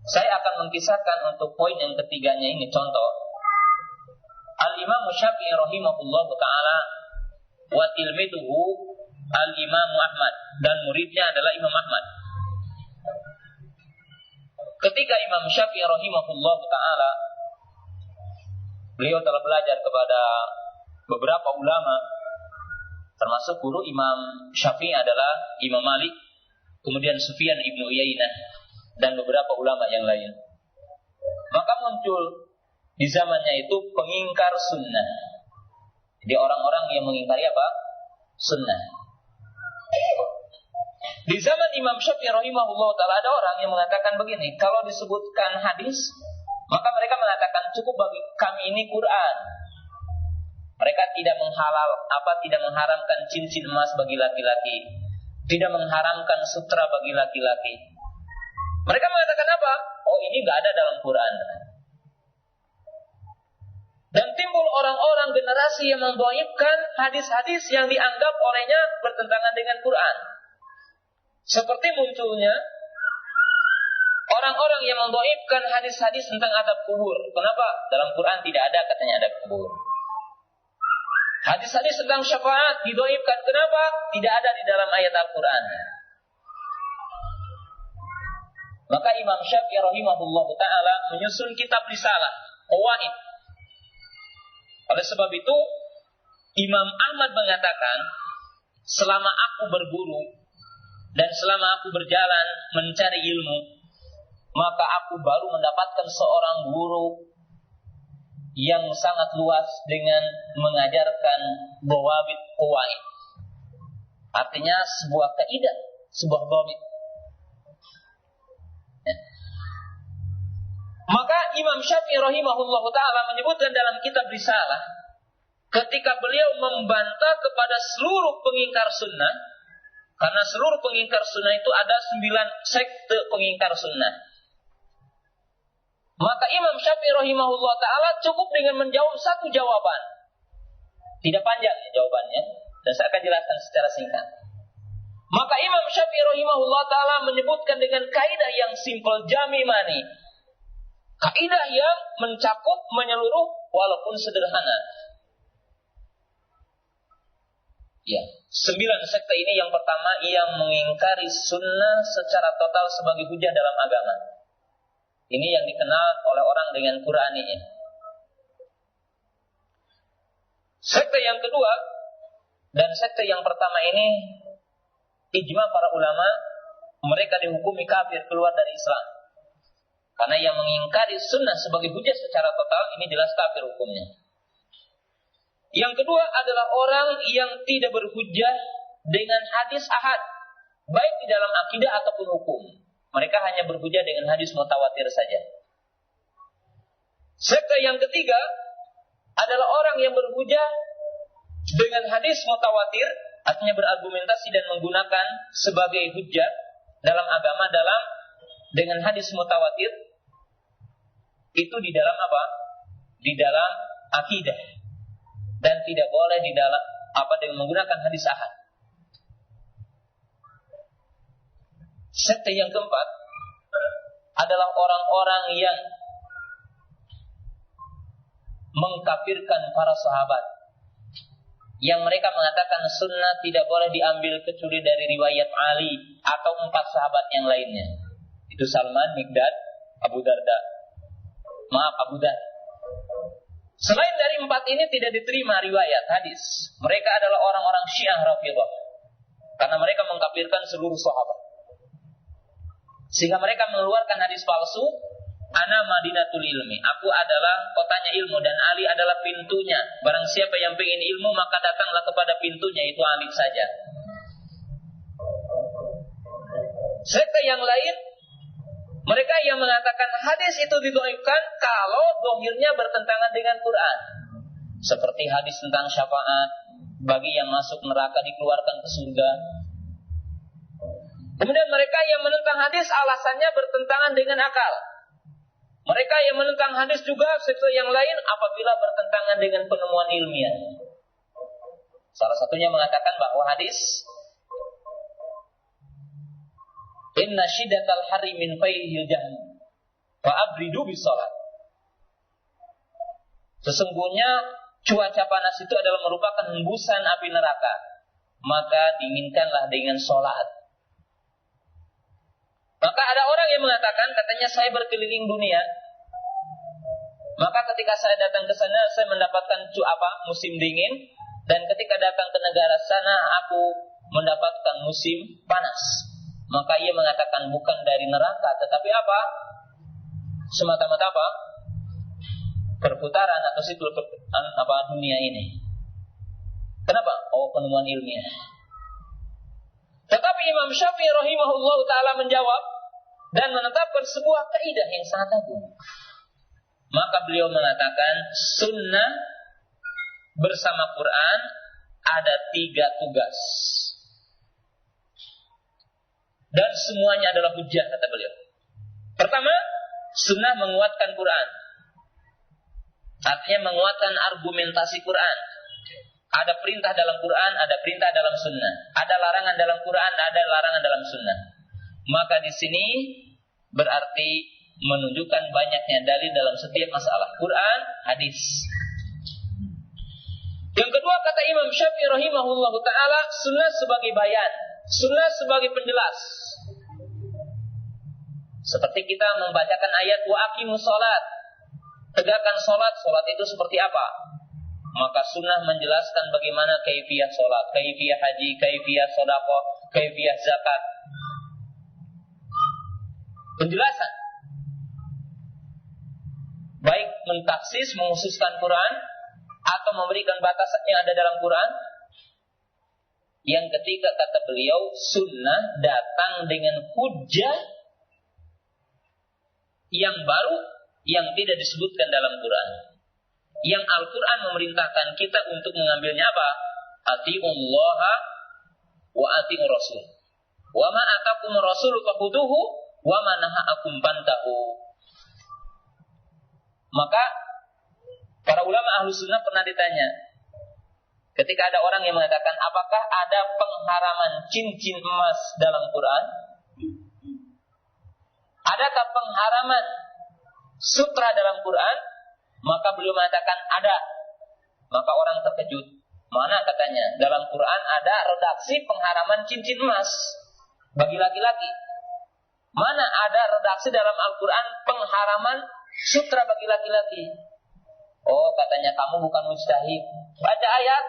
Saya akan mengkisahkan untuk poin yang ketiganya ini contoh. Al-Imam Syafi'i rahimahullah ta'ala wa tilmiduhu Al-Imam Ahmad, dan muridnya adalah Imam Ahmad. Ketika Imam Syafi'i rahimahullah ta'ala, beliau telah belajar kepada beberapa ulama, termasuk guru Imam Syafi'i adalah Imam Malik, kemudian Sufyan ibnu Uyainah, dan beberapa ulama yang lain. Maka muncul di zamannya itu pengingkar sunnah. Jadi orang-orang yang mengingkari apa? Sunnah. Di zaman Imam Syafi'i rahimahullah ta'ala ada orang yang mengatakan begini, kalau disebutkan hadis, maka mereka mengatakan cukup bagi kami ini Quran. Mereka tidak tidak mengharamkan cincin emas bagi laki-laki, tidak mengharamkan sutra bagi laki-laki. Mereka mengatakan apa? Oh, ini nggak ada dalam Quran. Dan timbul orang-orang generasi yang mendhaifkan hadis-hadis yang dianggap olehnya bertentangan dengan Quran. Seperti munculnya orang-orang yang mendhaifkan hadis-hadis tentang adab kubur. Kenapa? Dalam Quran tidak ada katanya adab kubur. Hadis-hadis tentang syafaat didhaifkan. Kenapa? Tidak ada di dalam ayat Al-Quran. Maka Imam Syafi'i rahimahullah ta'ala menyusun kitab risalah, qawaid. Oleh sebab itu, Imam Ahmad mengatakan, selama aku berburu dan selama aku berjalan mencari ilmu, maka aku baru mendapatkan seorang guru yang sangat luas dengan mengajarkan bawabit qawaid. Artinya sebuah kaidah, sebuah bawabit. Maka Imam Syafi'i rahimahullah ta'ala menyebutkan dalam kitab risalah, ketika beliau membantah kepada seluruh pengingkar sunnah, karena seluruh pengingkar sunnah itu ada 9 sekte pengingkar sunnah. Maka Imam Syafi'i rahimahullah ta'ala cukup dengan menjawab satu jawaban. Tidak panjang jawabannya, dan saya akan jelaskan secara singkat. Maka Imam Syafi'i rahimahullah ta'ala menyebutkan dengan kaidah yang simpel jami mani. Kaidah yang mencakup, menyeluruh, walaupun sederhana. Ya, 9 sekte ini yang pertama yang mengingkari sunnah secara total sebagai hujah dalam agama. Ini yang dikenal oleh orang dengan Qur'aninya. Sekte yang kedua dan sekte yang pertama ini ijma para ulama, mereka dihukumi kafir, keluar dari Islam. Karena yang mengingkari sunnah sebagai hujah secara total ini jelas kafir hukumnya. Yang kedua adalah orang yang tidak berhujjah dengan hadis ahad, baik di dalam akidah ataupun hukum. Mereka hanya berhujjah dengan hadis mutawatir saja. Sekte yang ketiga adalah orang yang berhujjah dengan hadis mutawatir, artinya berargumentasi dan menggunakan sebagai hujjah dalam agama dengan hadis mutawatir. Itu di dalam apa? Di dalam akidah. Dan tidak boleh di dalam dengan menggunakan hadis ahad. Sekte yang keempat adalah orang-orang yang mengkafirkan para sahabat, yang mereka mengatakan sunnah tidak boleh diambil kecuali dari riwayat Ali atau 4 sahabat yang lainnya. Itu Salman, Miqdad, Abu Darda. Abu Darda. Selain dari 4 ini tidak diterima riwayat hadis. Mereka adalah orang-orang Syiah Rafidhah. Karena mereka mengkafirkan seluruh sahabat. Sehingga mereka mengeluarkan hadis palsu, ana madinatul ilmi. Aku adalah kotanya ilmu dan Ali adalah pintunya. Barang siapa yang ingin ilmu maka datanglah kepada pintunya, itu Ali saja. Sekte yang lain, mereka yang mengatakan hadis itu didhaifkan kalau dohirnya bertentangan dengan Quran. Seperti hadis tentang syafaat, bagi yang masuk neraka dikeluarkan ke surga. Kemudian mereka yang menentang hadis alasannya bertentangan dengan akal. Mereka yang menentang hadis juga sekte yang lain apabila bertentangan dengan penemuan ilmiah. Salah satunya mengatakan bahwa hadis inna shiddatal harri min fayhil jahannam fa abridu bis salat. Sesungguhnya cuaca panas itu adalah merupakan hembusan api neraka, maka dinginkanlah dengan salat. Maka ada orang yang mengatakan, katanya saya berkeliling dunia, maka ketika saya datang ke sana saya mendapatkan musim dingin, dan ketika datang ke negara sana aku mendapatkan musim panas. Maka ia mengatakan bukan dari neraka, tetapi apa? Semata-mata apa? Perputaran atau siklus dunia ini. Kenapa? Penemuan ilmiah. Tetapi Imam Syafi'i rahimahullah ta'ala menjawab dan menetapkan sebuah kaidah yang sangat agung. Maka beliau mengatakan sunnah bersama Quran ada 3 tugas. Dan semuanya adalah hujjah, kata beliau. Pertama, sunnah menguatkan Quran. Artinya menguatkan argumentasi Quran. Ada perintah dalam Quran, ada perintah dalam sunnah. Ada larangan dalam Quran, ada larangan dalam sunnah. Maka di sini berarti menunjukkan banyaknya dalil dalam setiap masalah. Quran, hadis. Yang kedua, kata Imam Syafi'i rahimahullah ta'ala, sunnah sebagai bayan, sunnah sebagai penjelas. Seperti kita membacakan ayat wa aqimus shalat, tegakkan salat, salat itu seperti apa? Maka sunnah menjelaskan bagaimana kaifiyah salat, kaifiyah haji, kaifiyah sedekah, kaifiyah zakat. Penjelasan. Baik mentaksis, mengkhususkan Quran atau memberikan batasan yang ada dalam Quran. Yang ketiga, kata beliau, sunnah datang dengan hujjah yang baru yang tidak disebutkan dalam Quran. Yang Al-Quran memerintahkan kita untuk mengambilnya apa? Ati'ullaha wa ati'ur rasul. Wa ma atakum rasul faquduhu wa ma naha'akum fantahu. Maka para ulama ahlu sunnah pernah ditanya Ketika ada orang yang mengatakan, apakah ada pengharaman cincin emas dalam Quran? Adakah pengharaman sutra dalam Quran? Maka beliau mengatakan ada. Maka orang terkejut. Mana katanya? Dalam Quran ada redaksi pengharaman cincin emas bagi laki-laki. Mana ada redaksi dalam Al-Quran pengharaman sutra bagi laki-laki? Oh, katanya kamu bukan mujtahid. Baca ayat,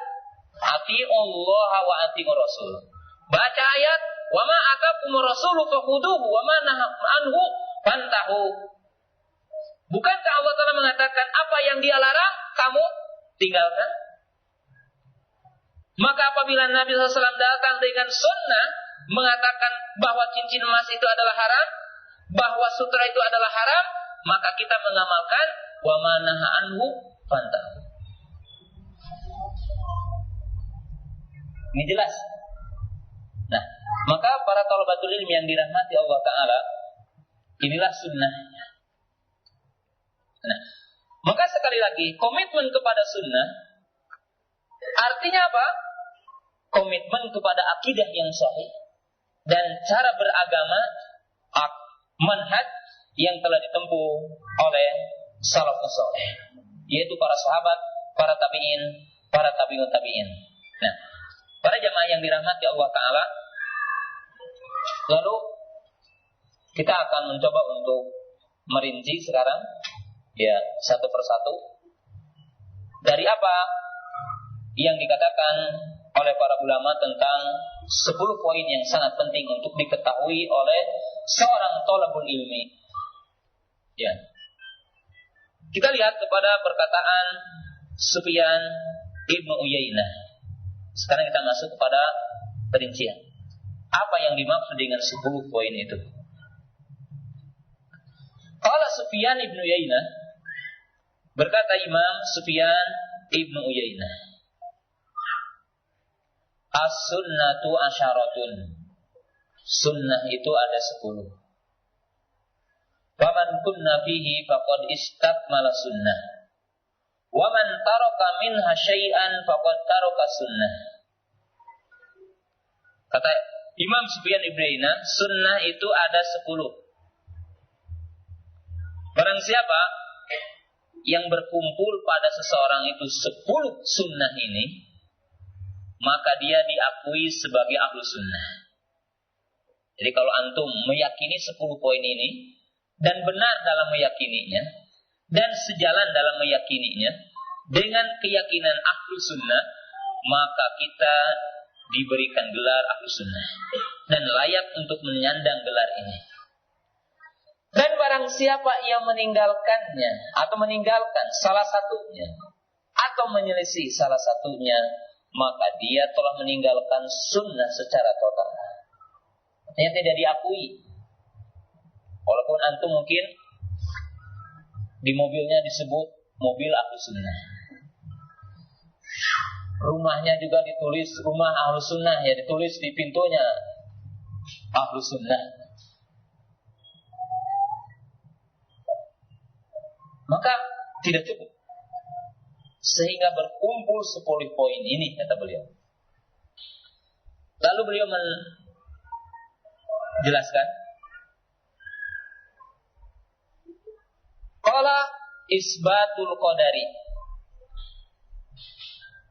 atiullaha wa atiur rasul. Baca ayat, wa ma atakumur rasulu fakhuduhu wa ma nahakum anhu fantahu. Bukankah Allah Ta'ala mengatakan apa yang dia larang kamu tinggalkan? Maka apabila Nabi SAW datang dengan sunnah mengatakan bahwa cincin emas itu adalah haram, bahwa sutra itu adalah haram, maka kita mengamalkan wa ma naha anhu fantahu. Ini jelas. Nah, maka para thalabatul ilmi yang dirahmati Allah Ta'ala, inilah sunnahnya. Nah, maka sekali lagi komitmen kepada sunnah artinya apa? Komitmen kepada akidah yang sahih dan cara beragama, manhaj yang telah ditempuh oleh salafus saleh, yaitu para sahabat, para tabi'in, para tabi'ut tabi'in. Nah, para jamaah yang dirahmati Allah Ta'ala, lalu kita akan mencoba untuk merinci sekarang ya satu persatu dari apa yang dikatakan oleh para ulama tentang 10 poin yang sangat penting untuk diketahui oleh seorang thalabul ilmi. Ya. Kita lihat kepada perkataan Sufyan Ibnu Uyainah. Sekarang kita masuk kepada perincian. Apa yang dimaksud dengan 10 poin itu? Qala Sufyan Ibnu Uyainah, berkata Imam Sufyan Ibnu Uyainah, as-sunnatu asyaratun. Sunnah itu ada 10. Faman kunna fihi faqad istakmala sunnah. Wa man taraka minha syai'an faqad taraka sunnah. Kata Imam Sufyan Ibnu Uyainah, sunnah itu ada 10. Barang siapa yang berkumpul pada seseorang itu 10 sunnah ini, maka dia diakui sebagai ahlu sunnah. Jadi kalau antum meyakini 10 poin ini dan benar dalam meyakininya dan sejalan dalam meyakininya dengan keyakinan ahlu sunnah, maka kita diberikan gelar ahlu sunnah dan layak untuk menyandang gelar ini. Dan barang siapa yang meninggalkannya atau meninggalkan salah satunya atau menyelisih salah satunya, maka dia telah meninggalkan sunnah secara total. Artinya tidak diakui. Walaupun antum mungkin di mobilnya disebut mobil ahlu sunnah, rumahnya juga ditulis rumah ahlu sunnah, ya ditulis di pintunya ahlu sunnah. Maka tidak cukup sehingga berkumpul 10 poin ini, kata beliau. Lalu beliau menjelaskan, qala isbatul qadari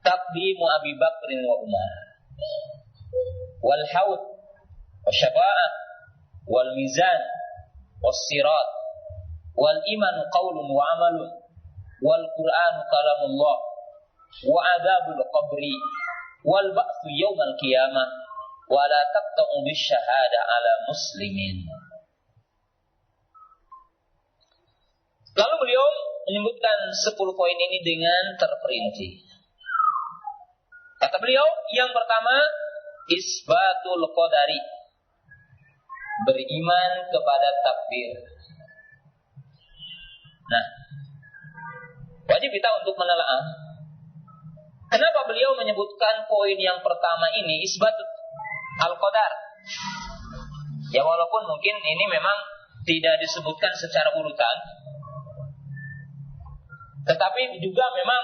taqdimu Abi Bakrin wa Umar wal haud wa syafa'ah wal mizan was sirat wal iman qaulun wa amalun wal Qur'anu kalamullah wa adzabul qabri wal ba'tsu yaumal qiyamah wa la taqta'u bisyahada ala muslimin. Lalu beliau menyebutkan 10 poin ini dengan terperinci. Kata beliau, yang pertama isbatul qadari, beriman kepada takdir. Nah, wajib kita untuk menelaah kenapa beliau menyebutkan poin yang pertama ini isbat al-qadar. Ya walaupun mungkin ini memang tidak disebutkan secara urutan, tetapi juga memang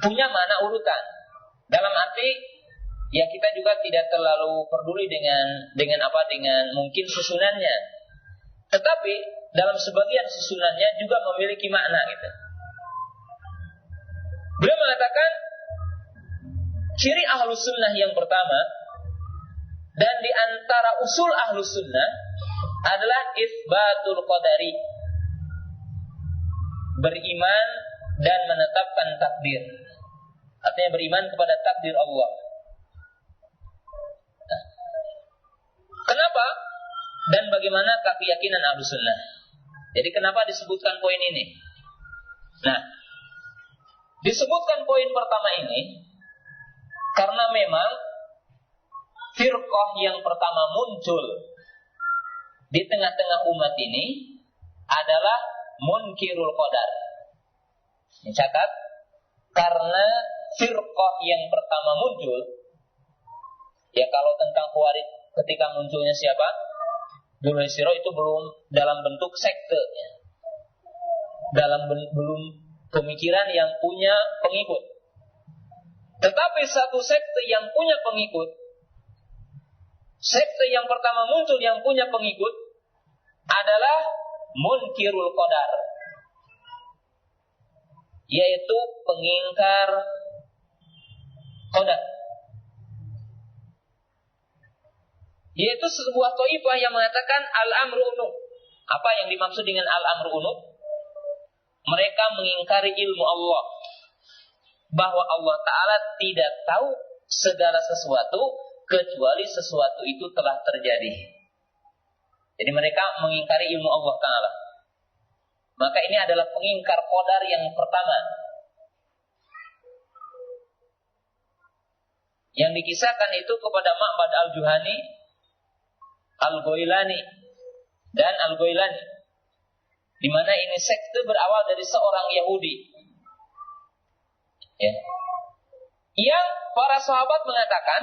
punya makna urutan. Dalam arti ya kita juga tidak terlalu peduli dengan mungkin susunannya. Tetapi dalam sebagian susunannya juga memiliki makna gitu. Beliau mengatakan ciri ahlus sunnah yang pertama dan di antara usul ahlus sunnah adalah itsbatul qadari, beriman dan menetapkan takdir. Artinya beriman kepada takdir Allah. Nah, kenapa dan bagaimana keyakinan ahlus sunnah? Jadi kenapa disebutkan poin ini? Nah, disebutkan poin pertama ini karena memang firqah yang pertama muncul di tengah-tengah umat ini adalah munkirul qadar. Catat, karena firqah yang pertama muncul, ya kalau tentang Khawarij ketika munculnya siapa? Dulu Siro itu belum dalam bentuk sekte, ya. Belum pemikiran yang punya pengikut. Tetapi satu sekte yang punya pengikut, sekte yang pertama muncul yang punya pengikut adalah munkirul qadar, yaitu pengingkar qadar. Yaitu sebuah taifah yang mengatakan al-amru unuf. Apa yang dimaksud dengan al-amru unuf? Mereka mengingkari ilmu Allah, bahwa Allah Ta'ala tidak tahu segala sesuatu kecuali sesuatu itu telah terjadi. Jadi mereka mengingkari ilmu Allah Ta'ala. Maka ini adalah pengingkar qadar yang pertama, yang dikisahkan itu kepada Ma'bad al-Juhani, Al-Ghailani dan Al-Ghailani, di mana ini sekte berawal dari seorang Yahudi, ya, yang para sahabat mengatakan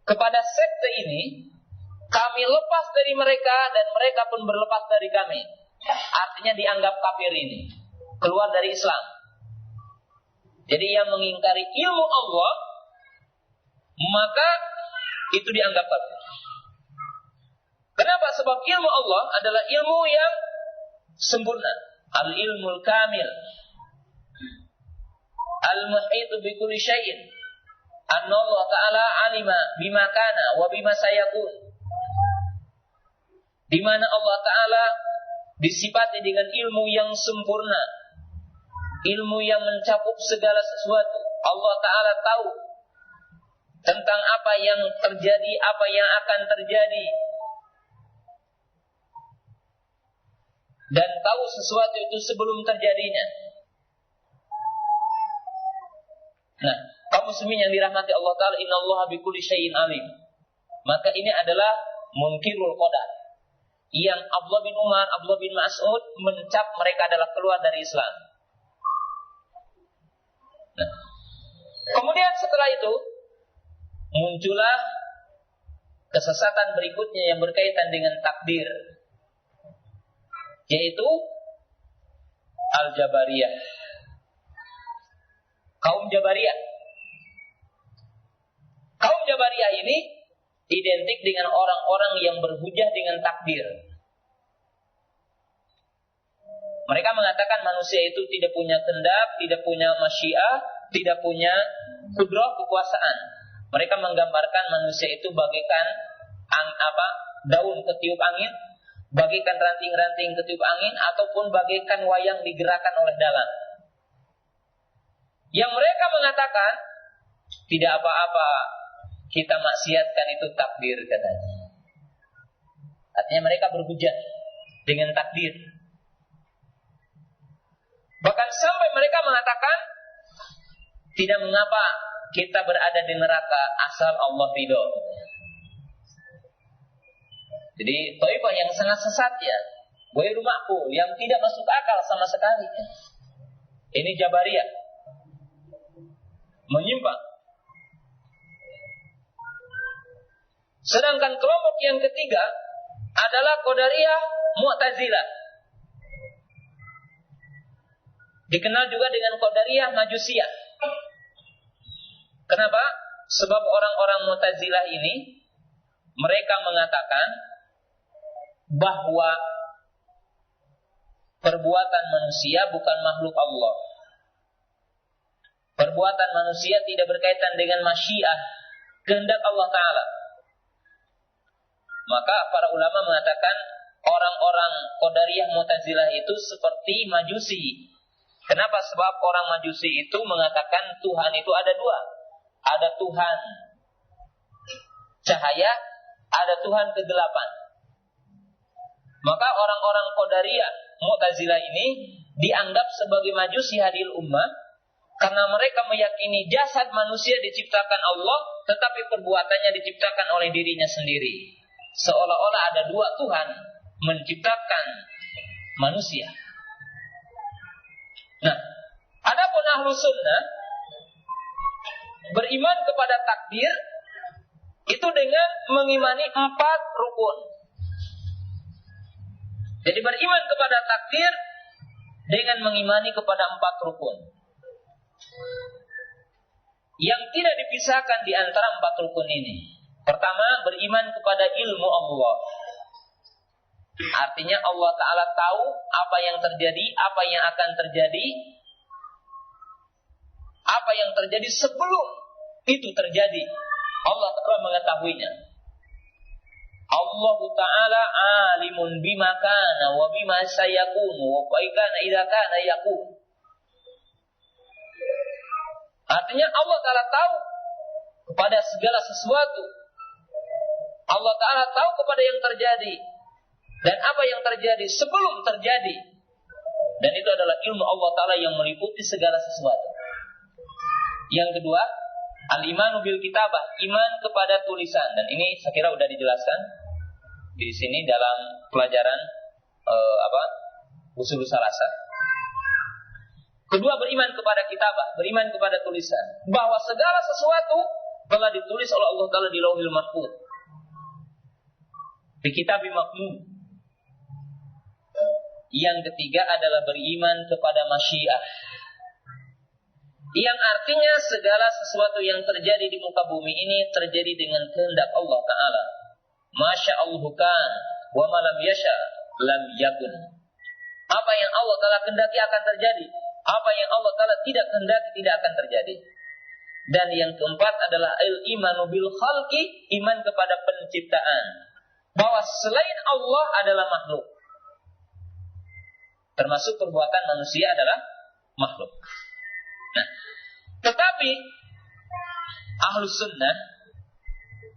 kepada sekte ini, kami lepas dari mereka dan mereka pun berlepas dari kami. Artinya dianggap kafir ini, keluar dari Islam. Jadi yang mengingkari ilmu Allah, maka itu dianggap kafir. Kenapa? Sebab ilmu Allah adalah ilmu yang sempurna, al-ilmul kamil, al-muhitu bi kulli syai'in. Allah Ta'ala alima bima kana wa bima sayakun, di mana Allah Ta'ala disifati dengan ilmu yang sempurna, ilmu yang mencakup segala sesuatu. Allah Ta'ala tahu tentang apa yang terjadi, apa yang akan terjadi, dan tahu sesuatu itu sebelum terjadinya. Nah, kaum muslimin yang dirahmati Allah Ta'ala, innallaha bikulli syai'in alim. Maka ini adalah munkirul qadar, yang Abdullah bin Umar, Abdullah bin Mas'ud mencap mereka adalah keluar dari Islam. Nah, kemudian setelah itu muncullah kesesatan berikutnya yang berkaitan dengan takdir, yaitu Al-Jabariyah, kaum Jabariyah. Kaum Jabariyah ini identik dengan orang-orang yang berhujah dengan takdir. Mereka mengatakan manusia itu tidak punya kehendak, tidak punya masyiah, tidak punya kudrah, kekuasaan. Mereka menggambarkan manusia itu bagaikan daun ketiup angin, bagaikan ranting-ranting ketiup angin, ataupun bagaikan wayang digerakkan oleh dalang. Yang mereka mengatakan tidak apa-apa, kita maksiatkan, itu takdir katanya. Artinya mereka berhujah dengan takdir. Bahkan sampai mereka mengatakan tidak mengapa kita berada di neraka asal Allah ridho. Jadi taifah yang sangat sesat, ya, ghairu ma'qul, yang tidak masuk akal sama sekali. Ini Jabariyah, menyimpang. Sedangkan kelompok yang ketiga adalah Qadariyah Mu'tazilah, dikenal juga dengan Qadariyah Majusiyah. Kenapa? Sebab orang-orang Mu'tazilah ini mereka mengatakan bahwa perbuatan manusia bukan makhluk Allah. Perbuatan manusia tidak berkaitan dengan masyiah, kehendak Allah Ta'ala. Maka para ulama mengatakan orang-orang Qadariyah Mu'tazilah itu seperti Majusi. Kenapa? Sebab orang Majusi itu mengatakan Tuhan itu ada dua. Ada Tuhan cahaya, ada Tuhan kegelapan. Maka orang-orang Qadariyah Mu'tazilah ini dianggap sebagai Majusi hadil ummah karena mereka meyakini jasad manusia diciptakan Allah, tetapi perbuatannya diciptakan oleh dirinya sendiri. Seolah-olah ada dua Tuhan menciptakan manusia. Nah, adapun ahlu sunnah beriman kepada takdir itu dengan mengimani 4 rukun. Jadi beriman kepada takdir dengan mengimani kepada 4 rukun yang tidak dipisahkan di antara 4 rukun ini. Pertama, beriman kepada ilmu Allah. Artinya Allah Ta'ala tahu apa yang terjadi, apa yang akan terjadi, apa yang terjadi sebelum itu terjadi. Allah Ta'ala mengetahuinya. Allah Ta'ala alimun bima kana wa bima sayakunu wa baikana idza kana yakun. Artinya Allah Ta'ala tahu kepada segala sesuatu. Allah Ta'ala tahu kepada yang terjadi dan apa yang terjadi sebelum terjadi. Dan itu adalah ilmu Allah Ta'ala yang meliputi segala sesuatu. Yang kedua, al-imanu bil kitabah, iman kepada tulisan. Dan ini saya kira sudah dijelaskan di sini dalam pelajaran usul salasa. Kedua, beriman kepada kitabah, beriman kepada tulisan, bahwa segala sesuatu telah ditulis oleh Allah Ta'ala di Lauhil Mahfuz, di kitab maknun. Yang ketiga adalah beriman kepada masyiah, yang artinya segala sesuatu yang terjadi di muka bumi ini terjadi dengan kehendak Allah Ta'ala. Masya Allah kan, wa malam yasha lam yakun. Apa yang Allah Ta'ala kehendaki akan terjadi, apa yang Allah Ta'ala tidak kehendaki tidak akan terjadi. Dan yang keempat adalah al-imanu bil khalqi, iman kepada penciptaan, bahwa selain Allah adalah makhluk, termasuk perbuatan manusia adalah makhluk. Nah, tetapi Ahlus Sunnah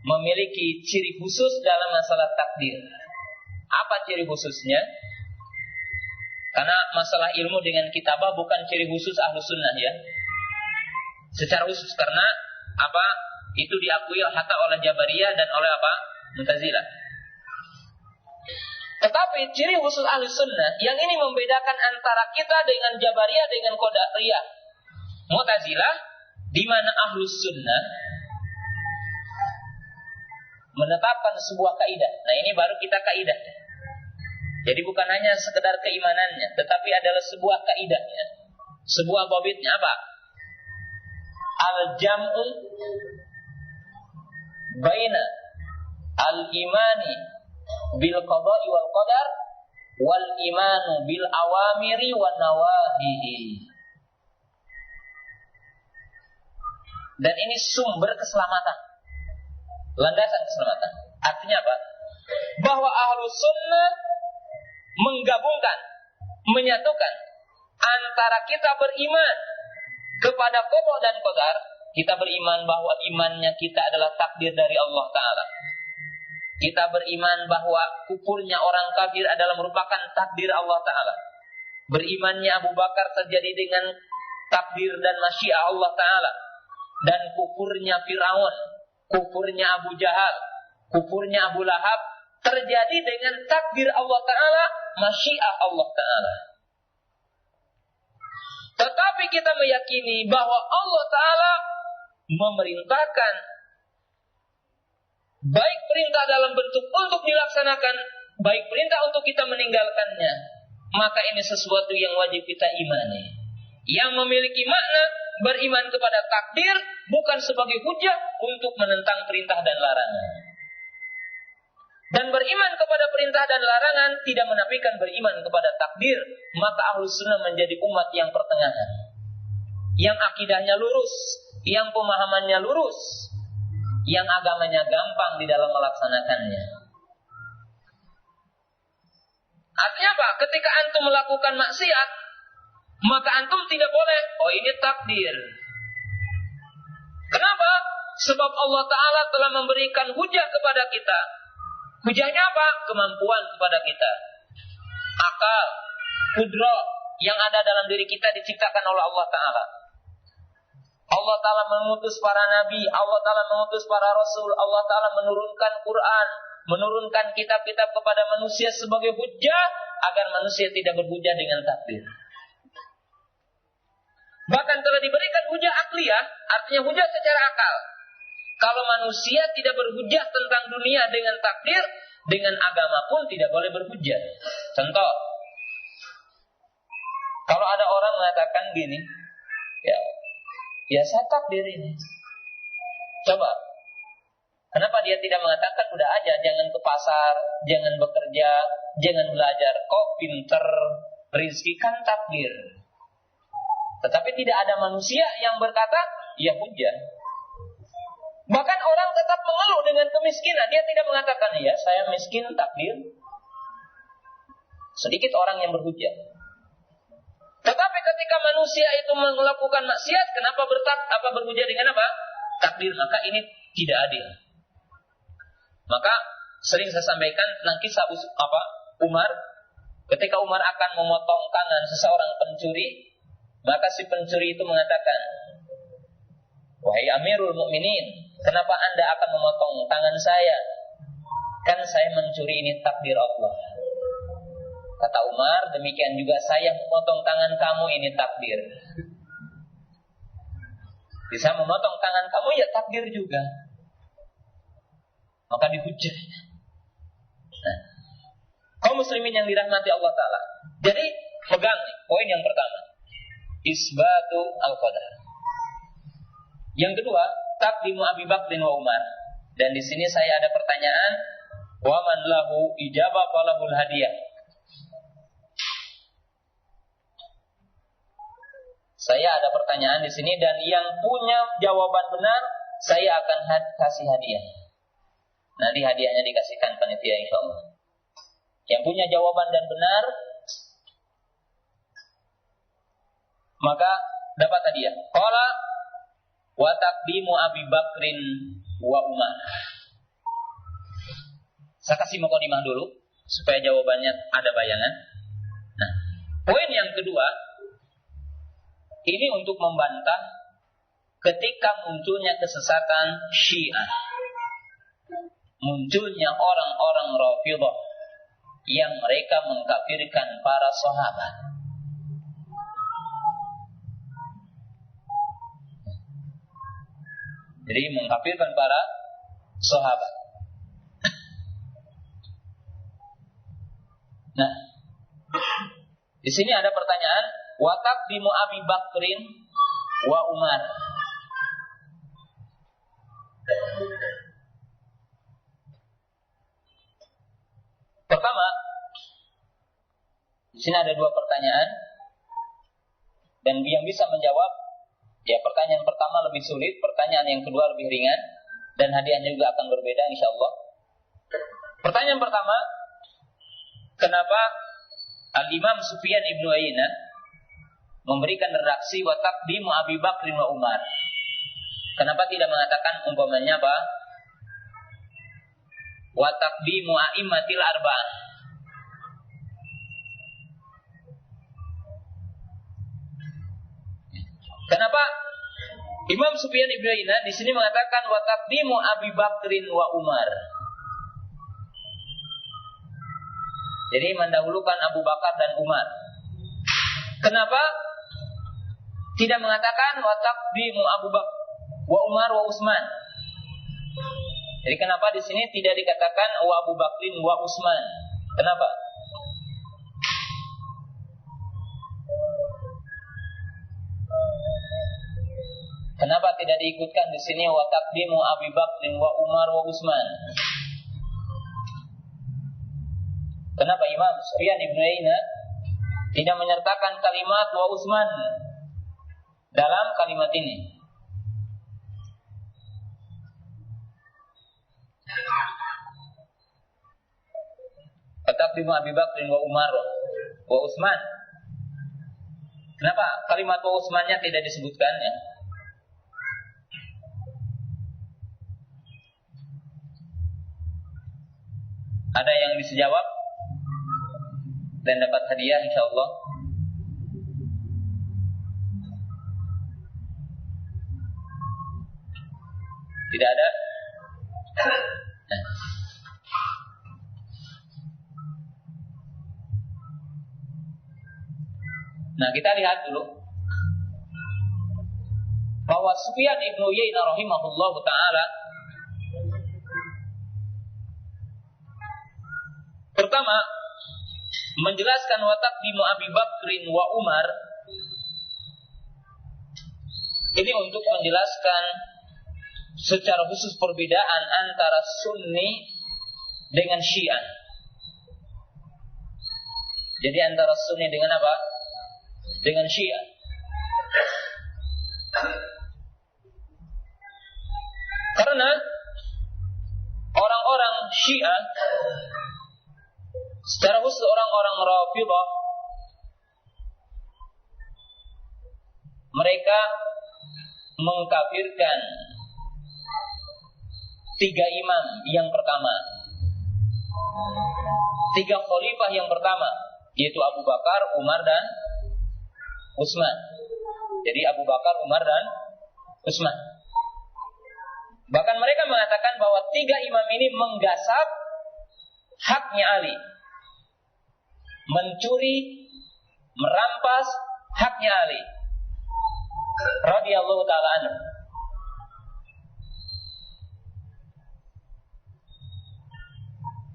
memiliki ciri khusus dalam masalah takdir. Apa ciri khususnya? Karena masalah ilmu dengan kitabah bukan ciri khusus Ahlus Sunnah ya. Secara khusus karena apa? Itu diakui hatta oleh Jabariyah dan oleh apa? Mu'tazilah. Tetapi ciri khusus Ahlus Sunnah yang ini membedakan antara kita dengan Jabariyah dengan Qadariyah Mu'tazilah, di mana Ahlus Sunnah menetapkan sebuah kaidah. Nah, ini baru kita kaidah. Jadi bukan hanya sekedar keimanannya, tetapi adalah sebuah kaidahnya, sebuah babitnya. Apa? Al-jam'u baina al-imani bil qada'i wal qadar wal imanu bil awamiri wan nawahihi. Dan ini sumber keselamatan, landasan keselamatan. Artinya apa? Bahwa Ahlus Sunnah menggabungkan, menyatukan antara kita beriman kepada qada dan qadar. Kita beriman bahwa imannya kita adalah takdir dari Allah Ta'ala. Kita beriman bahwa kufurnya orang kafir adalah merupakan takdir Allah Ta'ala. Berimannya Abu Bakar terjadi dengan takdir dan masyiah Allah Ta'ala. Dan kufurnya Fir'aun, kufurnya Abu Jahal, kufurnya Abu Lahab terjadi dengan takdir Allah Ta'ala, masyiah Allah Ta'ala. Tetapi kita meyakini bahwa Allah Ta'ala memerintahkan, baik perintah dalam bentuk untuk dilaksanakan, baik perintah untuk kita meninggalkannya. Maka ini sesuatu yang wajib kita imani. yang memiliki makna beriman kepada takdir bukan sebagai hujah untuk menentang perintah dan larangan. Dan beriman kepada perintah dan larangan tidak menafikan beriman kepada takdir. Maka Ahlus Sunnah menjadi umat yang pertengahan, yang akidahnya lurus, yang pemahamannya lurus, yang agamanya gampang di dalam melaksanakannya. Artinya apa? Ketika antum melakukan maksiat, maka antum tidak boleh, oh ini takdir. Kenapa? Sebab Allah Ta'ala telah memberikan hujah kepada kita. Hujahnya apa? Kemampuan kepada kita. Akal, kudrah yang ada dalam diri kita diciptakan oleh Allah Ta'ala. Allah Ta'ala mengutus para nabi, Allah Ta'ala mengutus para rasul, Allah Ta'ala menurunkan Quran, menurunkan kitab-kitab kepada manusia sebagai hujah agar manusia tidak berhujah dengan takdir. Bahkan telah diberikan hujah akliyah, artinya hujah secara akal. Kalau manusia tidak berhujah tentang dunia dengan takdir, dengan agama pun tidak boleh berhujah. Contoh, kalau ada orang mengatakan gini, ya saya takdir ini. Coba, kenapa dia tidak mengatakan udah aja, jangan ke pasar, jangan bekerja, jangan belajar, kok pinter, rezeki kan takdir. Tetapi tidak ada manusia yang berkata, ya hujah. Bahkan orang tetap mengeluh dengan kemiskinan. Dia tidak mengatakan, ya saya miskin, takdir. Sedikit orang yang berhujah. Tetapi ketika manusia itu melakukan maksiat, kenapa berhujah dengan apa? Takdir. Maka ini tidak adil. Maka sering saya sampaikan tentang kisah Umar. Ketika Umar akan memotong tangan seseorang pencuri, maka si pencuri itu mengatakan, wahai Amirul Mukminin, kenapa Anda akan memotong tangan saya? Kan saya mencuri ini takdir Allah. Kata Umar, demikian juga saya memotong tangan kamu ini takdir. Bisa memotong tangan kamu ya takdir juga. Maka dihujah. Nah, kaum muslimin yang dirahmati Allah Ta'ala. Jadi, pegang nih, poin yang pertama. Isbatu al-qadar. Yang kedua, taqdimu Abi Bakrin wa Umar. Dan di sini saya ada pertanyaan, wa man lahu ijabah falahul hadiah. Saya ada pertanyaan di sini dan yang punya jawaban benar, saya akan kasih hadiah. Nanti hadiahnya dikasihkan panitia insyaallah. Yang punya jawaban dan benar, maka dapat hadiah. Qala wa taqdimu Abi Bakrin wa Umar. Saya kasih mukadimah dulu supaya jawabannya ada bayangan. Nah, poin yang kedua ini untuk membantah ketika munculnya kesesatan Syiah, munculnya orang-orang Rafidhah yang mereka mengkafirkan para sahabat. Jadi mengkafirkan para sahabat. Nah, di sini ada pertanyaan, wa taqdimu Abi Bakrin wa Umar. Pertama, di sini ada dua pertanyaan dan yang bisa menjawab. Ya, pertanyaan pertama lebih sulit, pertanyaan yang kedua lebih ringan, dan hadiahnya juga akan berbeda insyaallah. Pertanyaan pertama, kenapa Al-Imam Sufyan Ibnu Uyainah memberikan redaksi wa taqdimu Abi Bakrin wa Umar? Kenapa tidak mengatakan umpamanya apa? Wa taqdimu a'immatil arba'ah. Kenapa Imam Sufyan Ibnu Uyainah di sini mengatakan wa taqdimu Abi Bakrin wa Umar? Jadi mendahulukan Abu Bakar dan Umar. Kenapa tidak mengatakan wa taqdimu Abu Bakar wa Umar wa Utsman? Jadi kenapa di sini tidak dikatakan wa Abu Bakrin wa Utsman? Kenapa? Kenapa tidak diikutkan di sini wa taqdimu Abi Bakrin wa Umar wa Utsman? Kenapa Imam Sufyan Ibn Uyainah tidak menyertakan kalimat wa Utsman dalam kalimat ini? Taqdimu Abi Bakrin wa Umar wa Utsman. Kenapa kalimat wa Utsmannya tidak disebutkan ya? Ada yang bisa jawab dan dapat hadiah insyaallah? Tidak ada? Nah, kita lihat dulu bahwa Sufyan Ibn Uyainah rahimahullahu taala pertama menjelaskan wa taqdimu Abi Bakrin wa Umar ini untuk menjelaskan secara khusus perbedaan antara Sunni dengan Syiah. Jadi antara Sunni dengan apa? Dengan Syiah. Karena orang-orang Syiah, secara khusus orang-orang Rafidhah, mereka mengkafirkan 3 imam yang pertama, 3 khalifah yang pertama, yaitu Abu Bakar, Umar dan Utsman. Jadi Abu Bakar, Umar dan Utsman. Bahkan mereka mengatakan bahwa 3 imam ini menggasap haknya Ali, mencuri, merampas haknya Ali radhiyallahu taala anhu.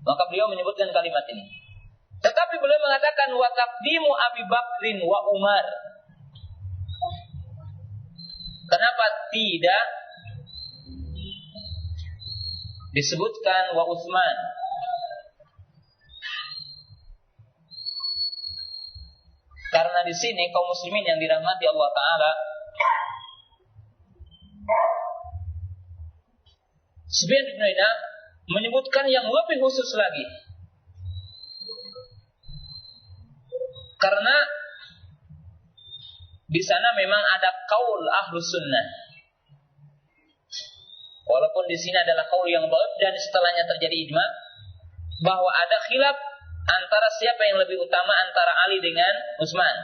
Maka beliau menyebutkan kalimat ini. Tetapi beliau mengatakan wa taqdimu Abi Bakrin wa Umar. Kenapa tidak disebutkan wa Utsman? Karena di sini kaum muslimin yang dirahmati Allah taala, Sufyan bin Uyainah menyebutkan yang lebih khusus lagi. Karena di sana memang ada qaul ahlus sunnah. Walaupun di sini adalah qaul yang dhaif dan setelahnya terjadi ijma bahwa ada khilaf antara siapa yang lebih utama antara Ali dengan Utsman.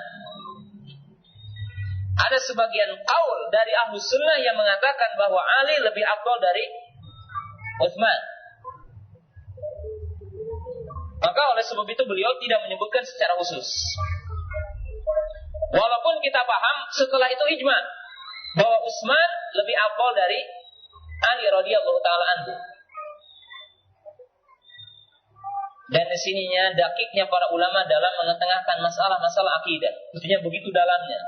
Ada sebagian qaul dari ahlus sunnah yang mengatakan bahwa Ali lebih afdal dari Utsman. Maka oleh sebab itu beliau tidak menyebutkan secara khusus. Walaupun kita paham setelah itu ijma bahwa Utsman lebih afdal dari Ali radhiyallahu taala anhu. Dan di sininya dakiknya para ulama dalam mengetengahkan masalah-masalah akidah. Maksudnya begitu dalamnya.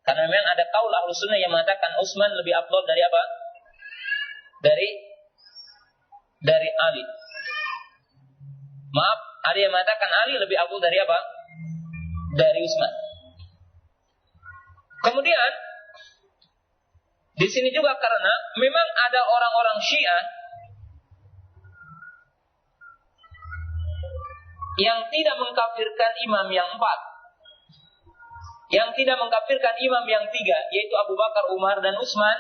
Karena memang ada qaul ahlus sunnah yang mengatakan Utsman lebih afdal dari apa? Dari Ali. Maaf, ada yang mengatakan Ali lebih afdal dari apa? Dari Utsman. Kemudian di sini juga karena memang ada orang-orang Syiah yang tidak mengkafirkan imam yang 4, yang tidak mengkafirkan imam yang 3, yaitu Abu Bakar, Umar dan Utsman.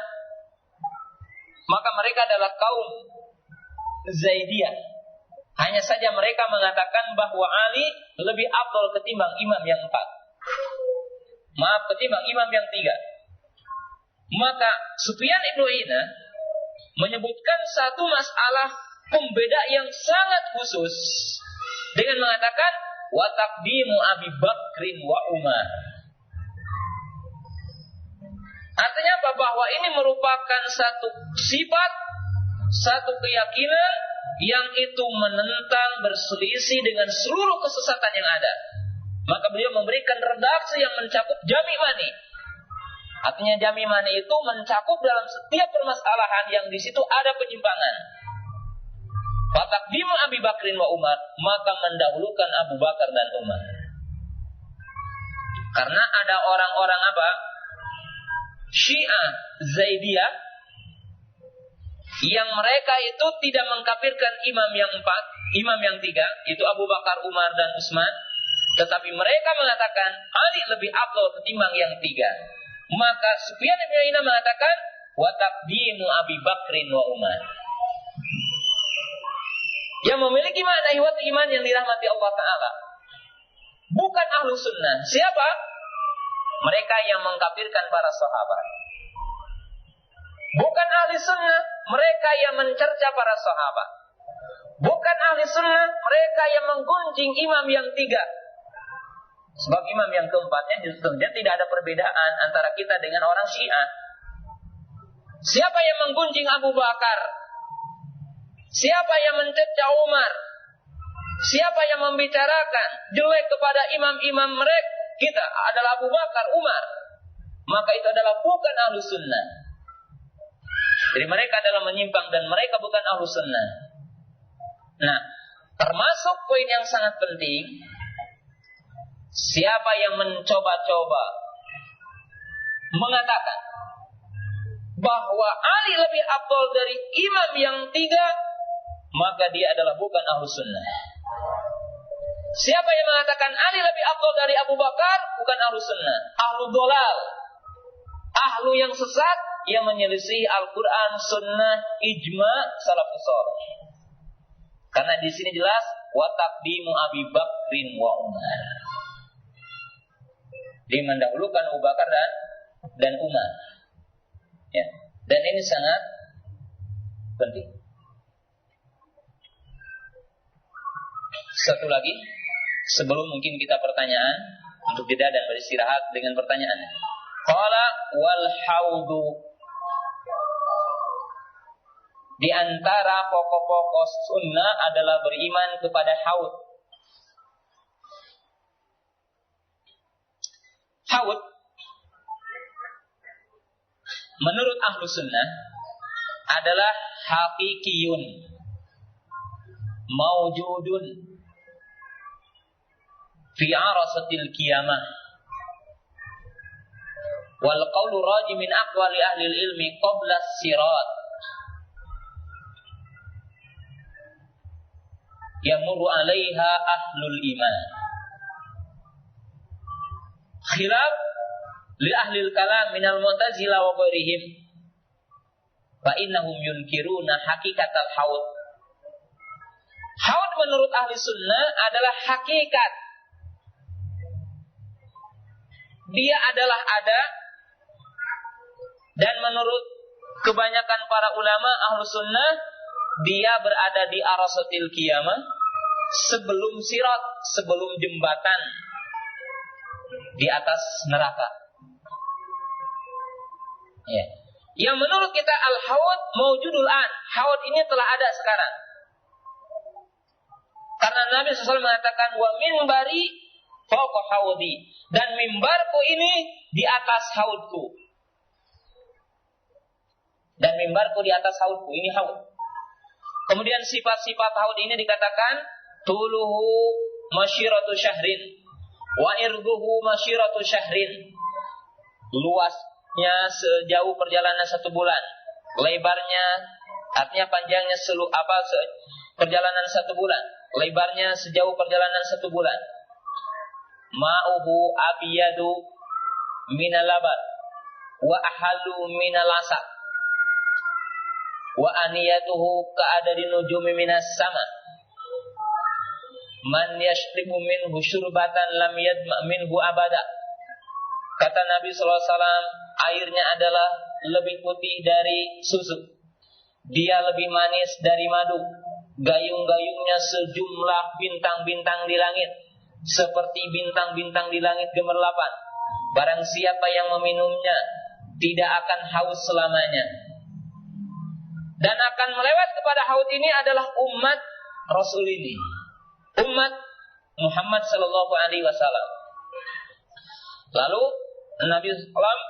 Maka mereka adalah kaum Zaidiyah. Hanya saja mereka mengatakan bahwa Ali lebih afdal ketimbang imam yang 4. Maaf, ketimbang imam yang 3. Maka Sufyan Ibn Uyainah menyebutkan satu masalah pembeda yang sangat khusus dengan mengatakan wa taqdimu Abi Bakrin wa Umar. Artinya apa? Bahwa ini merupakan satu sifat, satu keyakinan yang itu menentang, berselisih dengan seluruh kesesatan yang ada. Maka beliau memberikan redaksi yang mencakup jami' mani. Artinya jamiman itu mencakup dalam setiap permasalahan yang di situ ada penyimpangan. Fataqdimu Abi Bakrin wa Umar, maka mendahulukan Abu Bakar dan Umar. Karena ada orang-orang apa? Syiah Zaidiyah yang mereka itu tidak mengkafirkan imam yang 4, imam yang 3, itu Abu Bakar, Umar dan Utsman, tetapi mereka mengatakan Ali lebih afdal ketimbang yang 3. Maka Sufyan bin Uyainah mengatakan wa taqdimu Abi Bakrin wa Umar. Yang memiliki makna ihwat iman yang dirahmati Allah Ta'ala, bukan ahlu sunnah. Siapa? Mereka yang mengkafirkan para sahabat. Bukan ahli sunnah, mereka yang mencerca para sahabat. Bukan ahli sunnah, mereka yang menggunjing imam yang 3. Sebab imam yang keempatnya justru tidak ada perbedaan antara kita dengan orang Syiah. Siapa yang menggunjing Abu Bakar? Siapa yang mencerca Umar? Siapa yang membicarakan jelek kepada imam-imam mereka? Kita adalah Abu Bakar, Umar. Maka itu adalah bukan ahlu sunnah. Jadi mereka adalah menyimpang dan mereka bukan ahlu sunnah. Nah, termasuk poin yang sangat penting, siapa yang mencoba-coba mengatakan bahwa Ali lebih afdal dari imam yang 3, maka dia adalah bukan ahlu sunnah. Siapa yang mengatakan Ali lebih afdal dari Abu Bakar, bukan ahlu sunnah, ahlu dolal, ahlu yang sesat, yang menyelisih Al-Quran, sunnah, ijma, salafus saleh. Karena di sini jelas wa taqdimu Abi Bakrin wa Umar. Dia mendahulukan Abu Bakar dan Umar. Ya. Dan ini sangat penting. Satu lagi, sebelum mungkin kita pertanyaan, untuk jeda dan beristirahat dengan pertanyaan. Qala wal haudu. Di antara pokok-pokok sunnah adalah beriman kepada haud. Haud menurut ahlu sunnah adalah hakikiyun, mawjudun fi arasatil qiyamah, wal qawlu raji min aqwali ahli ilmi qabla sirat, yamurru alaiha ahlul iman. Khilaf li ahli kalam minal mu'tazilah wa ghairihim fa innahum yunkiruna hakikatal haud. Haud menurut ahli sunnah adalah hakikat. Dia adalah ada, dan menurut kebanyakan para ulama ahlu sunnah, dia berada di arasatil qiyamah, sebelum sirat, sebelum jembatan di atas neraka. Ya. Yang menurut kita al-haud mawjudul an, haud ini telah ada sekarang. Karena Nabi SAW mengatakan wa minbari fawqa haudi, dan mimbarku ini di atas haudku. Dan mimbarku di atas haudku, ini haud. Kemudian sifat-sifat haud ini dikatakan tuluhu masyiratu syahrin wa irduhu masyiratu syahrin. Luasnya sejauh perjalanan 1 bulan, lebarnya artinya panjangnya perjalanan 1 bulan, lebarnya sejauh perjalanan 1 bulan. Ma'uhu abiyadu minal laban wa ahalu minal asad wa aniyatuhu ka'adadi nujumi minas sama. Man yashribu minhu syurbatan lam yadma minhu abada. Kata Nabi SAW, airnya adalah lebih putih dari susu, dia lebih manis dari madu, gayung-gayungnya sejumlah bintang-bintang di langit, seperti bintang-bintang di langit gemerlapan. Barang siapa yang meminumnya tidak akan haus selamanya. Dan akan melewat kepada haud ini adalah umat Rasul ini, umat Muhammad sallallahu alaihi wasallam. Lalu Nabi SAW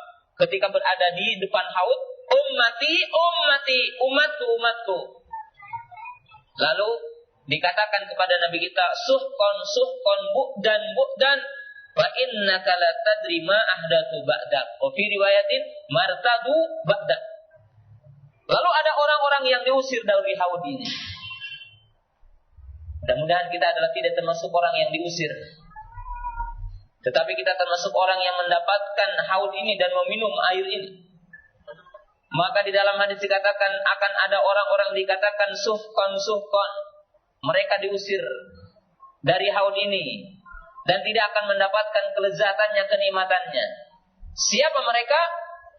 ketika berada di depan haud, ummati, ummati, umatku, umatku. Lalu dikatakan kepada Nabi kita, suhkon, suhkon, bu'dan, bu'dan, fa innaka la tadri ma ahdatsu ba'dak. Wa fi riwayatin martadu ba'dak. Lalu ada orang-orang yang diusir dari haud ini. Mudah-mudahan kita adalah tidak termasuk orang yang diusir. Tetapi kita termasuk orang yang mendapatkan haud ini dan meminum air ini. Maka di dalam hadis dikatakan akan ada orang-orang dikatakan suhkon, suhkon. Mereka diusir dari haud ini dan tidak akan mendapatkan kelezatannya, kenikmatannya. Siapa mereka?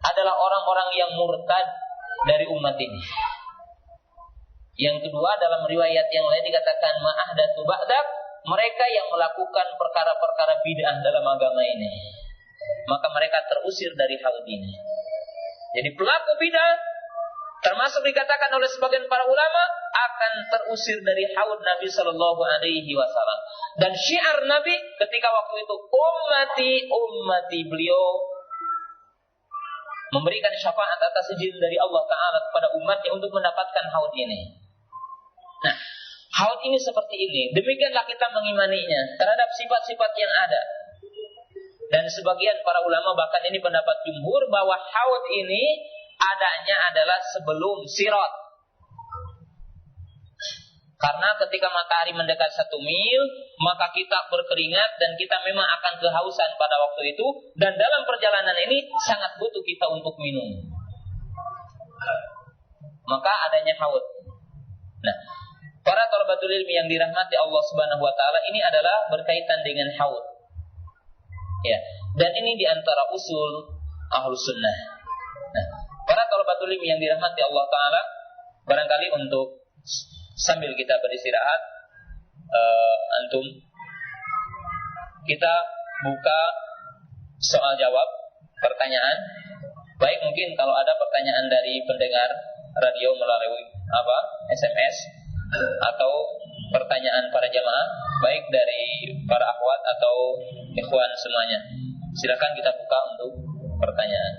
Adalah orang-orang yang murtad dari umat ini. Yang kedua, dalam riwayat yang lain dikatakan ma'ahdatsu ba'dak, mereka yang melakukan perkara-perkara bid'ah dalam agama ini. Maka mereka terusir dari haud ini. Jadi pelaku bid'ah termasuk dikatakan oleh sebagian para ulama akan terusir dari haud Nabi sallallahu alaihi wasallam. Dan syiar Nabi ketika waktu itu ummati, ummati, beliau memberikan syafaat atas izin dari Allah Ta'ala kepada umatnya untuk mendapatkan haud ini. Nah, haud ini seperti ini. Demikianlah kita mengimaninya terhadap sifat-sifat yang ada. Dan sebagian para ulama bahkan ini pendapat jumhur bahwa haud ini adanya adalah sebelum sirat. Karena ketika matahari mendekat 1 mil, maka kita berkeringat dan kita memang akan kehausan pada waktu itu. Dan dalam perjalanan ini sangat butuh kita untuk minum. Maka adanya haud. Nah, para thalabatul ilmi yang dirahmati Allah Subhanahu wa taala, ini adalah berkaitan dengan haud. Ya, dan ini di antara usul Ahlus Sunnah. Nah, para thalabatul ilmi yang dirahmati Allah taala, barangkali untuk sambil kita beristirahat, antum kita buka soal jawab, pertanyaan. Baik, mungkin kalau ada pertanyaan dari pendengar radio melalui SMS atau pertanyaan para jamaah, baik dari para akhwat atau ikhwan semuanya. Silakan kita buka untuk pertanyaan.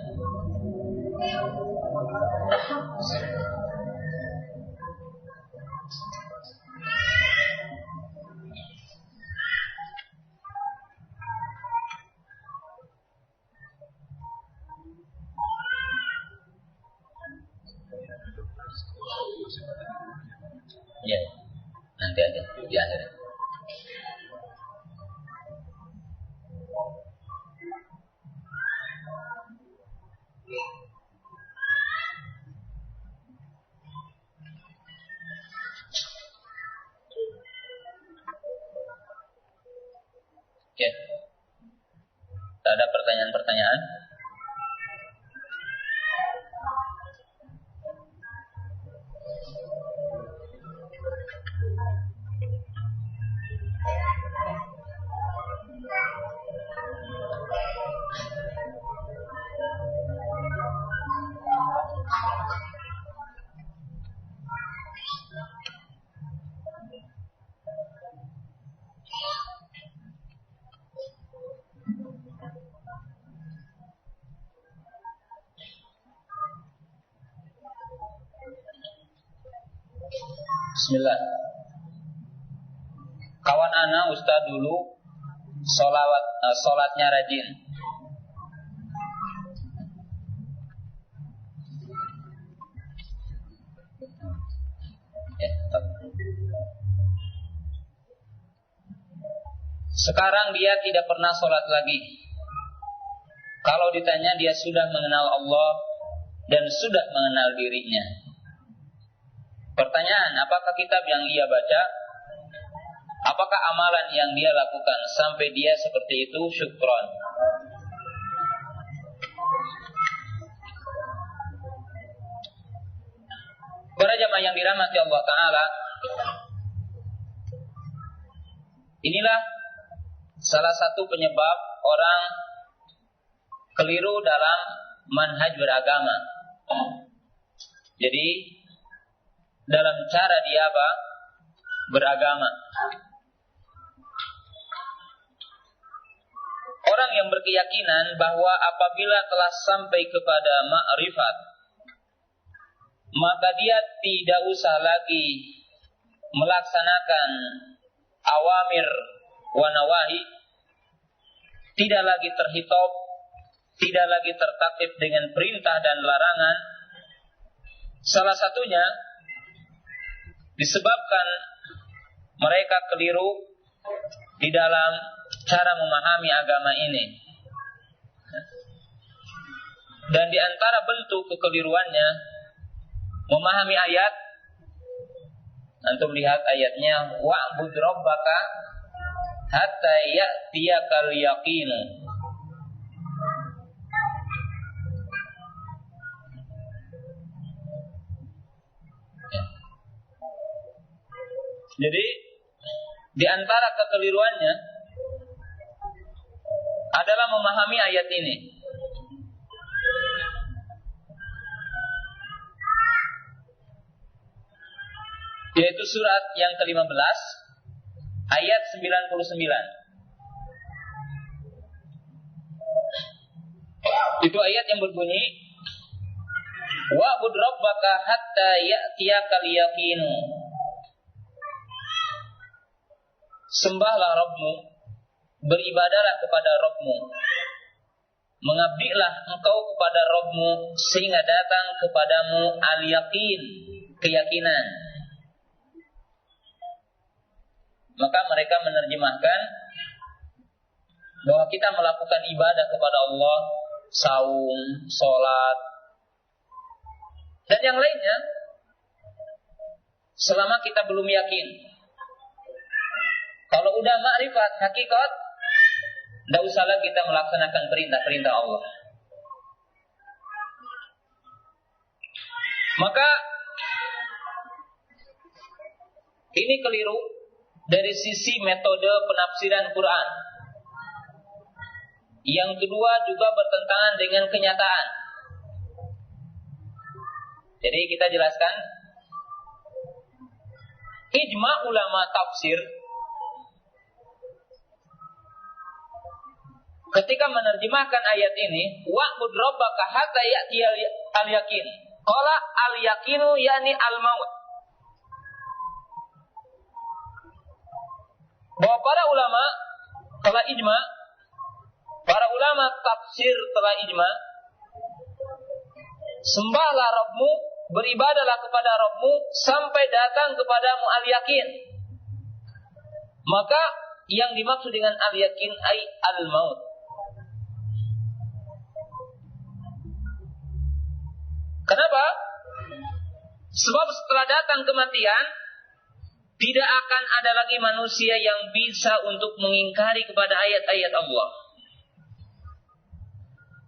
Ya, nanti aja di akhir. Ya, ada pertanyaan-pertanyaan? Bismillah. Kawan ana ustaz dulu sholatnya rajin. Sekarang dia tidak pernah sholat lagi. Kalau ditanya dia sudah mengenal Allah dan sudah mengenal dirinya. Pertanyaan, apakah kitab yang ia baca, apakah amalan yang dia lakukan sampai dia seperti itu? Syukron. Para jamaah yang dirahmati Allah Ta'ala, inilah salah satu penyebab orang keliru dalam manhaj beragama. Jadi dalam cara dia beragama. Orang yang yang berkeyakinan bahwa apabila telah sampai kepada ma'rifat, maka dia tidak usah lagi melaksanakan awamir wa nawahi, tidak lagi terhitop, tidak lagi tertatib dengan perintah dan larangan. Salah satunya disebabkan mereka keliru di dalam cara memahami agama ini. Dan di antara bentuk kekeliruannya memahami ayat, antum lihat ayatnya, wa'bud rabbaka hatta ya'tiyakal yaqinu. Jadi di antara kekeliruannya adalah memahami ayat ini. Yaitu surat yang ke-15 ayat 99. Itu ayat yang berbunyi, wa'bud rabbaka hatta ya'tiyakal yaqinu. Sembahlah Rabbmu, beribadahlah kepada Rabbmu, mengabdilah engkau kepada Rabbmu sehingga datang kepadamu al-yaqin, keyakinan. Maka mereka menerjemahkan bahwa kita melakukan ibadah kepada Allah, saum, sholat, dan yang lainnya, selama kita belum yakin. Kalau udah ma'rifat, hakikat, tidak usahlah kita melaksanakan perintah-perintah Allah. Maka ini keliru dari sisi metode penafsiran Quran. Yang kedua juga bertentangan dengan kenyataan. Jadi kita jelaskan, ijma ulama tafsir ketika menerjemahkan ayat ini, wa'bud rabbaka hatta ya'tiyal al-yaqin. Qala al-yaqinu yani al-maut. Bahwa para ulama telah ijma, para ulama tafsir telah ijma, sembahlah Rabbmu, beribadahlah kepada Rabbmu sampai datang kepadamu al-yaqin. Maka yang dimaksud dengan al-yaqin ay al-maut. Kenapa? Sebab setelah datang kematian, tidak akan ada lagi manusia yang bisa untuk mengingkari kepada ayat-ayat Allah.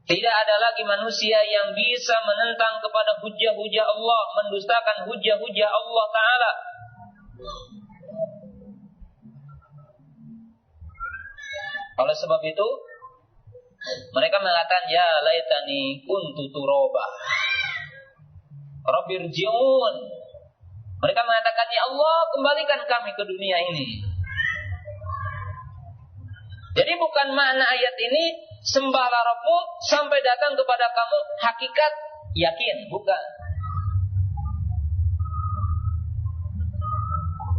Tidak ada lagi manusia yang bisa menentang kepada hujah-hujah Allah, mendustakan hujah-hujah Allah Ta'ala. Oleh sebab itu, mereka mengatakan, ya laitani kuntu turaba Rabbirji'un. Mereka mengatakan, ya Allah, kembalikan kami ke dunia ini. Jadi bukan makna ayat ini, sembahlah Rabbmu sampai datang kepada kamu hakikat yakin, bukan.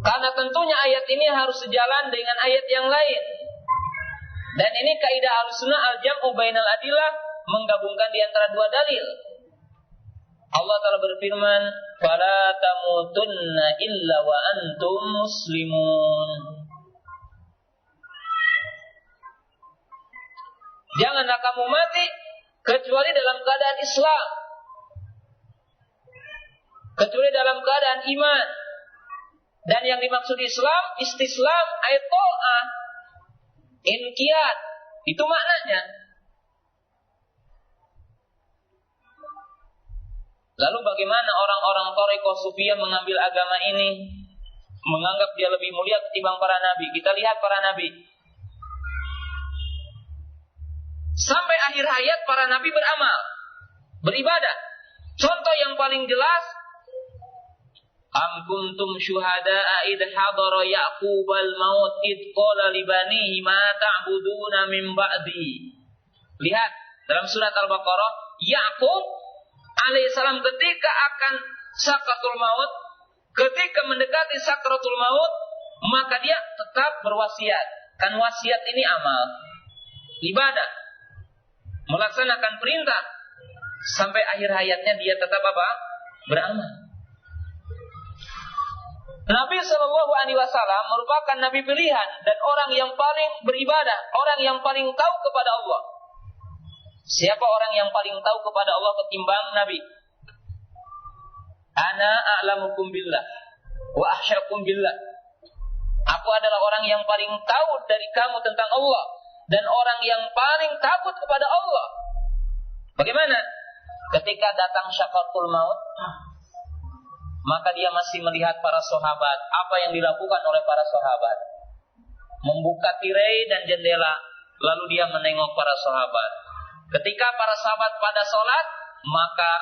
Karena tentunya ayat ini harus sejalan dengan ayat yang lain. Dan ini kaidah Ahlussunnah al-jam'u bainal adillah, menggabungkan di antara dua dalil. Allah Ta'ala berfirman, fala tamutunna illa wa antum muslimun. Janganlah kamu mati kecuali dalam keadaan Islam, kecuali dalam keadaan iman. Dan yang dimaksud Islam, istislam, ayat ta'ah, inqiyad, itu maknanya. Lalu bagaimana orang-orang Thariqah Sufiyah mengambil agama ini, menganggap dia lebih mulia ketimbang para nabi? Kita lihat para nabi. Sampai akhir hayat para nabi beramal, beribadah. Contoh yang paling jelas, am kuntum syuhada'a id hadara Ya'qubal maut id qala li banihi ma ta'buduna min ba'di Lihat dalam surat Al-Baqarah, Ya'qub alaihissalam ketika akan sakratul maut, ketika mendekati sakratul maut, maka dia tetap berwasiat. Kan wasiat ini amal, ibadah, melaksanakan perintah sampai akhir hayatnya dia tetap apa? Beramal. Nabi Shallallahu Alaihi Wasallam merupakan nabi pilihan dan orang yang paling beribadah, orang yang paling tahu kepada Allah. Siapa orang yang paling tahu kepada Allah ketimbang Nabi? Ana a'lamukum billah wa ahsyakum billah. Aku adalah orang yang paling tahu dari kamu tentang Allah dan orang yang paling takut kepada Allah. Bagaimana? Ketika datang syakaratul maut, maka dia masih melihat para sahabat. Apa yang dilakukan oleh para sahabat? Membuka tirai dan jendela, lalu dia menengok para sahabat. Ketika para sahabat pada sholat, maka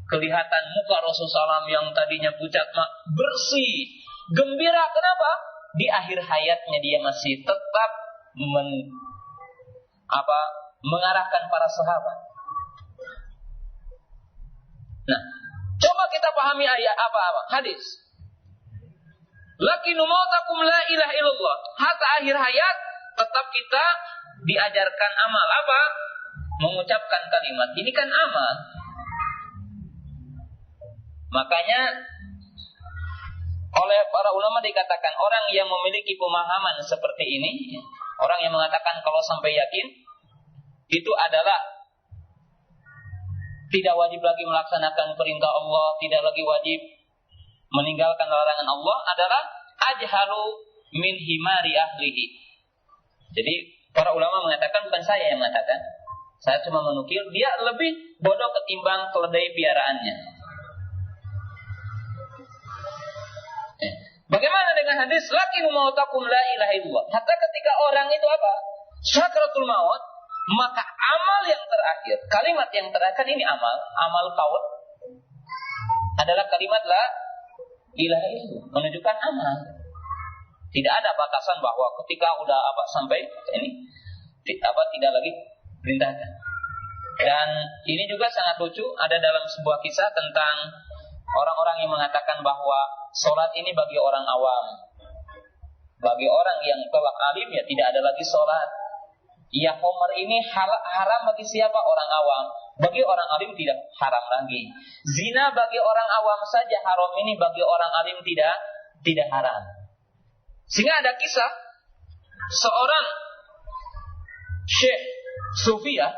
kelihatan muka Rasulullah SAW yang tadinya pucat bersih, gembira. Kenapa? Di akhir hayatnya dia masih tetap mengarahkan para sahabat. Nah, coba kita pahami ayat hadis. Lakinu mautakum la ilaha illallah. Hatta akhir hayat tetap kita diajarkan amal apa? Mengucapkan kalimat. Ini kan amal. Makanya oleh para ulama dikatakan orang yang memiliki pemahaman seperti ini, orang yang mengatakan kalau sampai yakin, itu adalah tidak wajib lagi melaksanakan perintah Allah, tidak lagi wajib meninggalkan larangan Allah, adalah ajhalu min himari ahlihi. Jadi para ulama mengatakan, bukan saya yang mengatakan, saya cuma menukil, dia lebih bodoh ketimbang keledai piaraannya. Bagaimana dengan hadis lakinu mautakum la ilaha illallah? Hatta ketika orang itu apa? Sakratul maut, maka amal yang terakhir, kalimat yang terakhir ini amal qaul adalah kalimat la ilaha illallah, menunjukkan amal. Tidak ada batasan bahwa ketika udah sampai ini tidak lagi perintahkan. Dan ini juga sangat lucu, ada dalam sebuah kisah tentang orang-orang yang mengatakan bahwa sholat ini bagi orang awam. Bagi orang yang telah alim ya tidak ada lagi sholat. Ya homer ini haram bagi siapa? Orang awam. Bagi orang alim tidak haram lagi. Zina bagi orang awam saja haram, ini bagi orang alim tidak haram. Sehingga ada kisah seorang syekh sufi ya.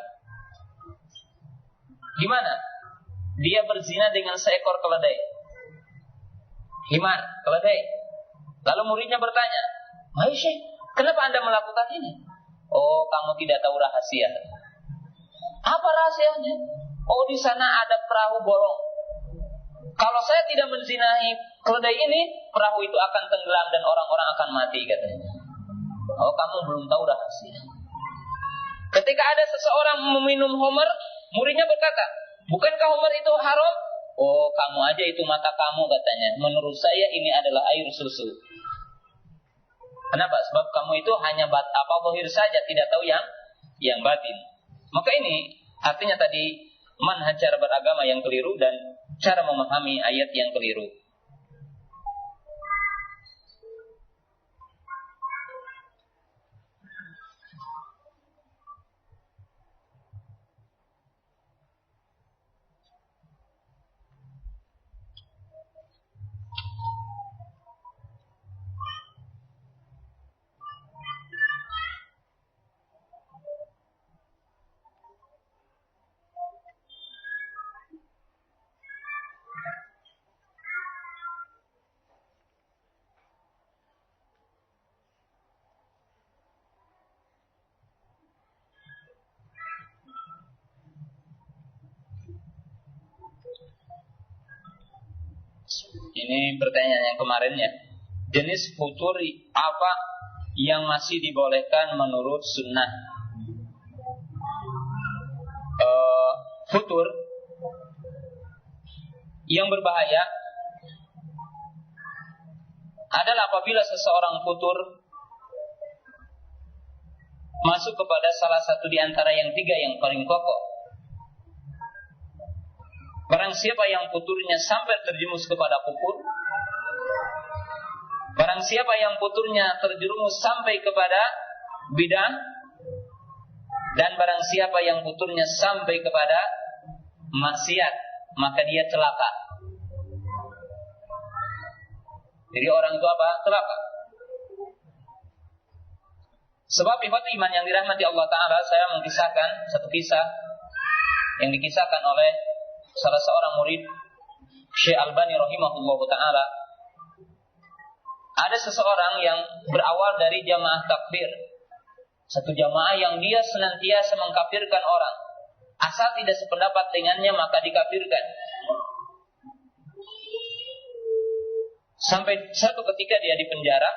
Gimana? Dia berzina dengan seekor keledai. Himar, keledai. Lalu muridnya bertanya, "Hai Syekh, kenapa Anda melakukan ini?" "Oh, kamu tidak tahu rahasia." "Apa rahasianya?" "Oh, di sana ada perahu bolong. Kalau saya tidak menzinahi keledai ini, perahu itu akan tenggelam dan orang-orang akan mati," katanya. "Oh, kamu belum tahu rahasia." Ketika ada seseorang meminum homer, muridnya berkata, "Bukankah homer itu haram?" "Oh, kamu aja itu mata kamu," katanya. "Menurut saya ini adalah air susu." Kenapa? Sebab kamu itu hanya zahir saja, tidak tahu yang batin. Maka ini artinya tadi manhaj cara beragama yang keliru dan cara memahami ayat yang keliru. Ini pertanyaan yang kemarin ya. Jenis futur apa yang masih dibolehkan menurut sunnah? Futur yang berbahaya adalah apabila seseorang futur masuk kepada salah satu di antara yang tiga yang paling kokoh. Barang siapa yang futurnya sampai terjerumus kepada kufur, barang siapa yang futurnya terjerumus sampai kepada bidah, dan barang siapa yang futurnya sampai kepada maksiat, maka dia celaka. Jadi orang itu apa? Celaka. Sebab ikhwat iman yang dirahmati Allah Ta'ala, saya mengisahkan satu kisah yang dikisahkan oleh salah seorang murid Syekh Albani rahimahullah Ta'ala. Ada seseorang yang berawal dari jamaah takfir, satu jamaah yang dia senantiasa mengkafirkan orang. Asal tidak sependapat dengannya maka dikafirkan. Sampai satu ketika dia dipenjara.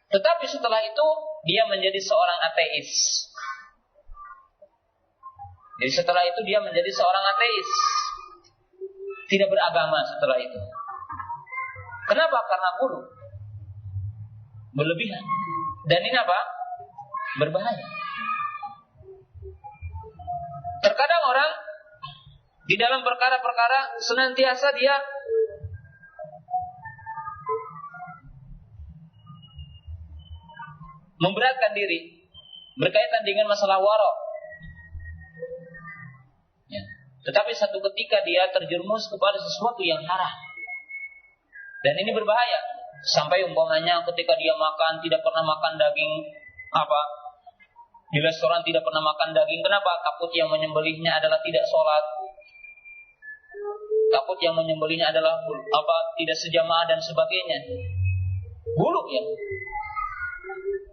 Tetapi setelah itu dia menjadi seorang ateis. Jadi setelah itu dia menjadi seorang ateis, tidak beragama setelah itu. Kenapa? Karena buruk, berlebihan. Dan ini apa? Berbahaya. Terkadang orang di dalam perkara-perkara senantiasa dia memberatkan diri berkaitan dengan masalah wara. Ya. Tetapi satu ketika dia terjerumus kepada sesuatu yang haram. Dan ini berbahaya. Sampai umpamanya ketika dia makan tidak pernah makan daging apa? Di restoran tidak pernah makan daging. Kenapa? Takut yang menyembelihnya adalah tidak sholat. Takut yang menyembelihnya adalah apa? Tidak sejamaah dan sebagainya. Buruk ya.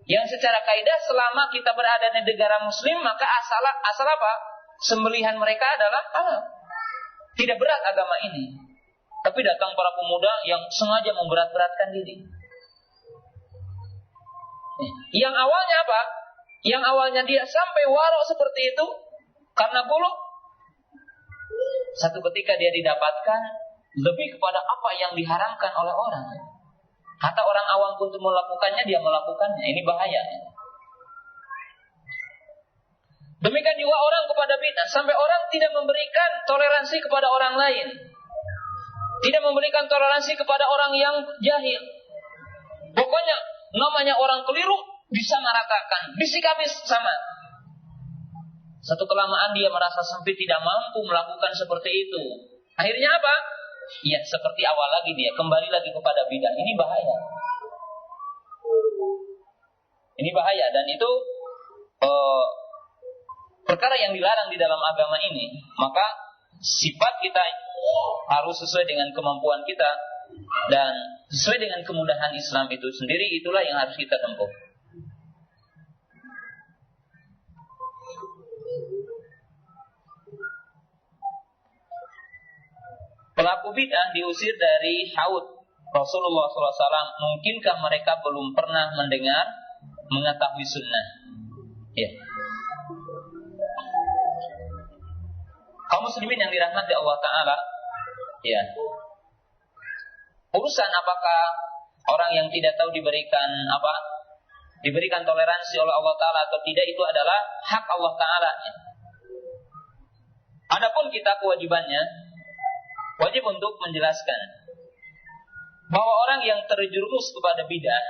Yang secara kaidah selama kita berada di negara muslim maka asal apa? Sembelihan mereka adalah halal. Tidak berat agama ini. Tapi datang para pemuda yang sengaja memberat-beratkan diri. Yang awalnya apa? Yang awalnya dia sampai warok seperti itu karena bulu. Satu ketika dia didapatkan lebih kepada apa yang diharamkan oleh orang. Kata orang awam pun untuk melakukannya, dia melakukannya. Ini bahaya. Demikian juga orang kepada bid'ah. Sampai orang tidak memberikan toleransi kepada orang lain. Tidak memberikan toleransi kepada orang yang jahil. Pokoknya namanya orang keliru disamaratakan, disikapi sama. Satu kelamaan dia merasa sempit, tidak mampu melakukan seperti itu. Akhirnya apa? Ya seperti awal lagi dia kembali lagi kepada bidah. Ini bahaya. Ini bahaya dan itu perkara yang dilarang di dalam agama ini. Maka sifat kita harus sesuai dengan kemampuan kita dan sesuai dengan kemudahan Islam itu sendiri. Itulah yang harus kita tempuh. Pelaku bid'ah diusir dari haud Rasulullah SAW. Mungkinkah mereka belum pernah mendengar, mengetahui sunnah? Ya. Kaum muslimin yang dirahmati Allah Ta'ala, ya. Urusan apakah orang yang tidak tahu diberikan apa? Diberikan toleransi oleh Allah Ta'ala atau tidak, itu adalah hak Allah Ta'ala. Adapun kita kewajibannya wajib untuk menjelaskan bahwa orang yang terjerumus kepada bidah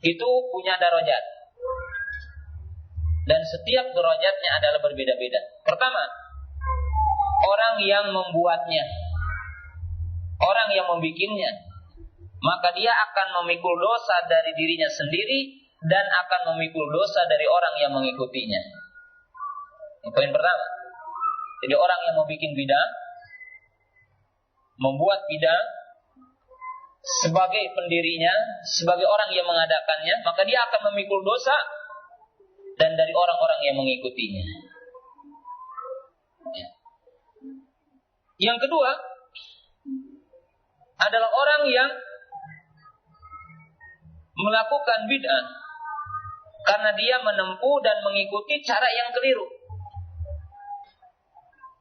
itu punya darajat dan setiap darajatnya adalah berbeda-beda. Pertama, orang yang membuatnya, orang yang membikinnya, maka dia akan memikul dosa dari dirinya sendiri dan akan memikul dosa dari orang yang mengikutinya. Poin pertama. Jadi orang yang membuat bidah, membuat bidah sebagai pendirinya, sebagai orang yang mengadakannya, maka dia akan memikul dosa dan dari orang-orang yang mengikutinya. Yang kedua adalah orang yang melakukan bid'ah karena dia menempuh dan mengikuti cara yang keliru,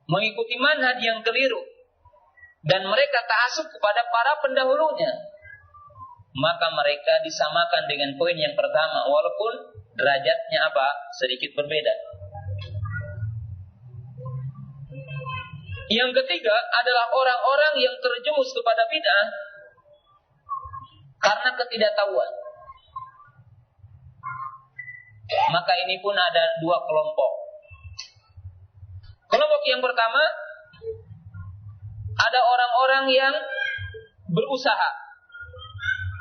mengikuti manhaj yang keliru. Dan mereka ta'assub kepada para pendahulunya. maka mereka disamakan dengan poin yang pertama, walaupun derajatnya sedikit berbeda. Yang ketiga adalah orang-orang yang terjerumus kepada bid'ah karena ketidaktahuan. Maka ini pun ada dua kelompok. Kelompok yang pertama, ada orang-orang yang berusaha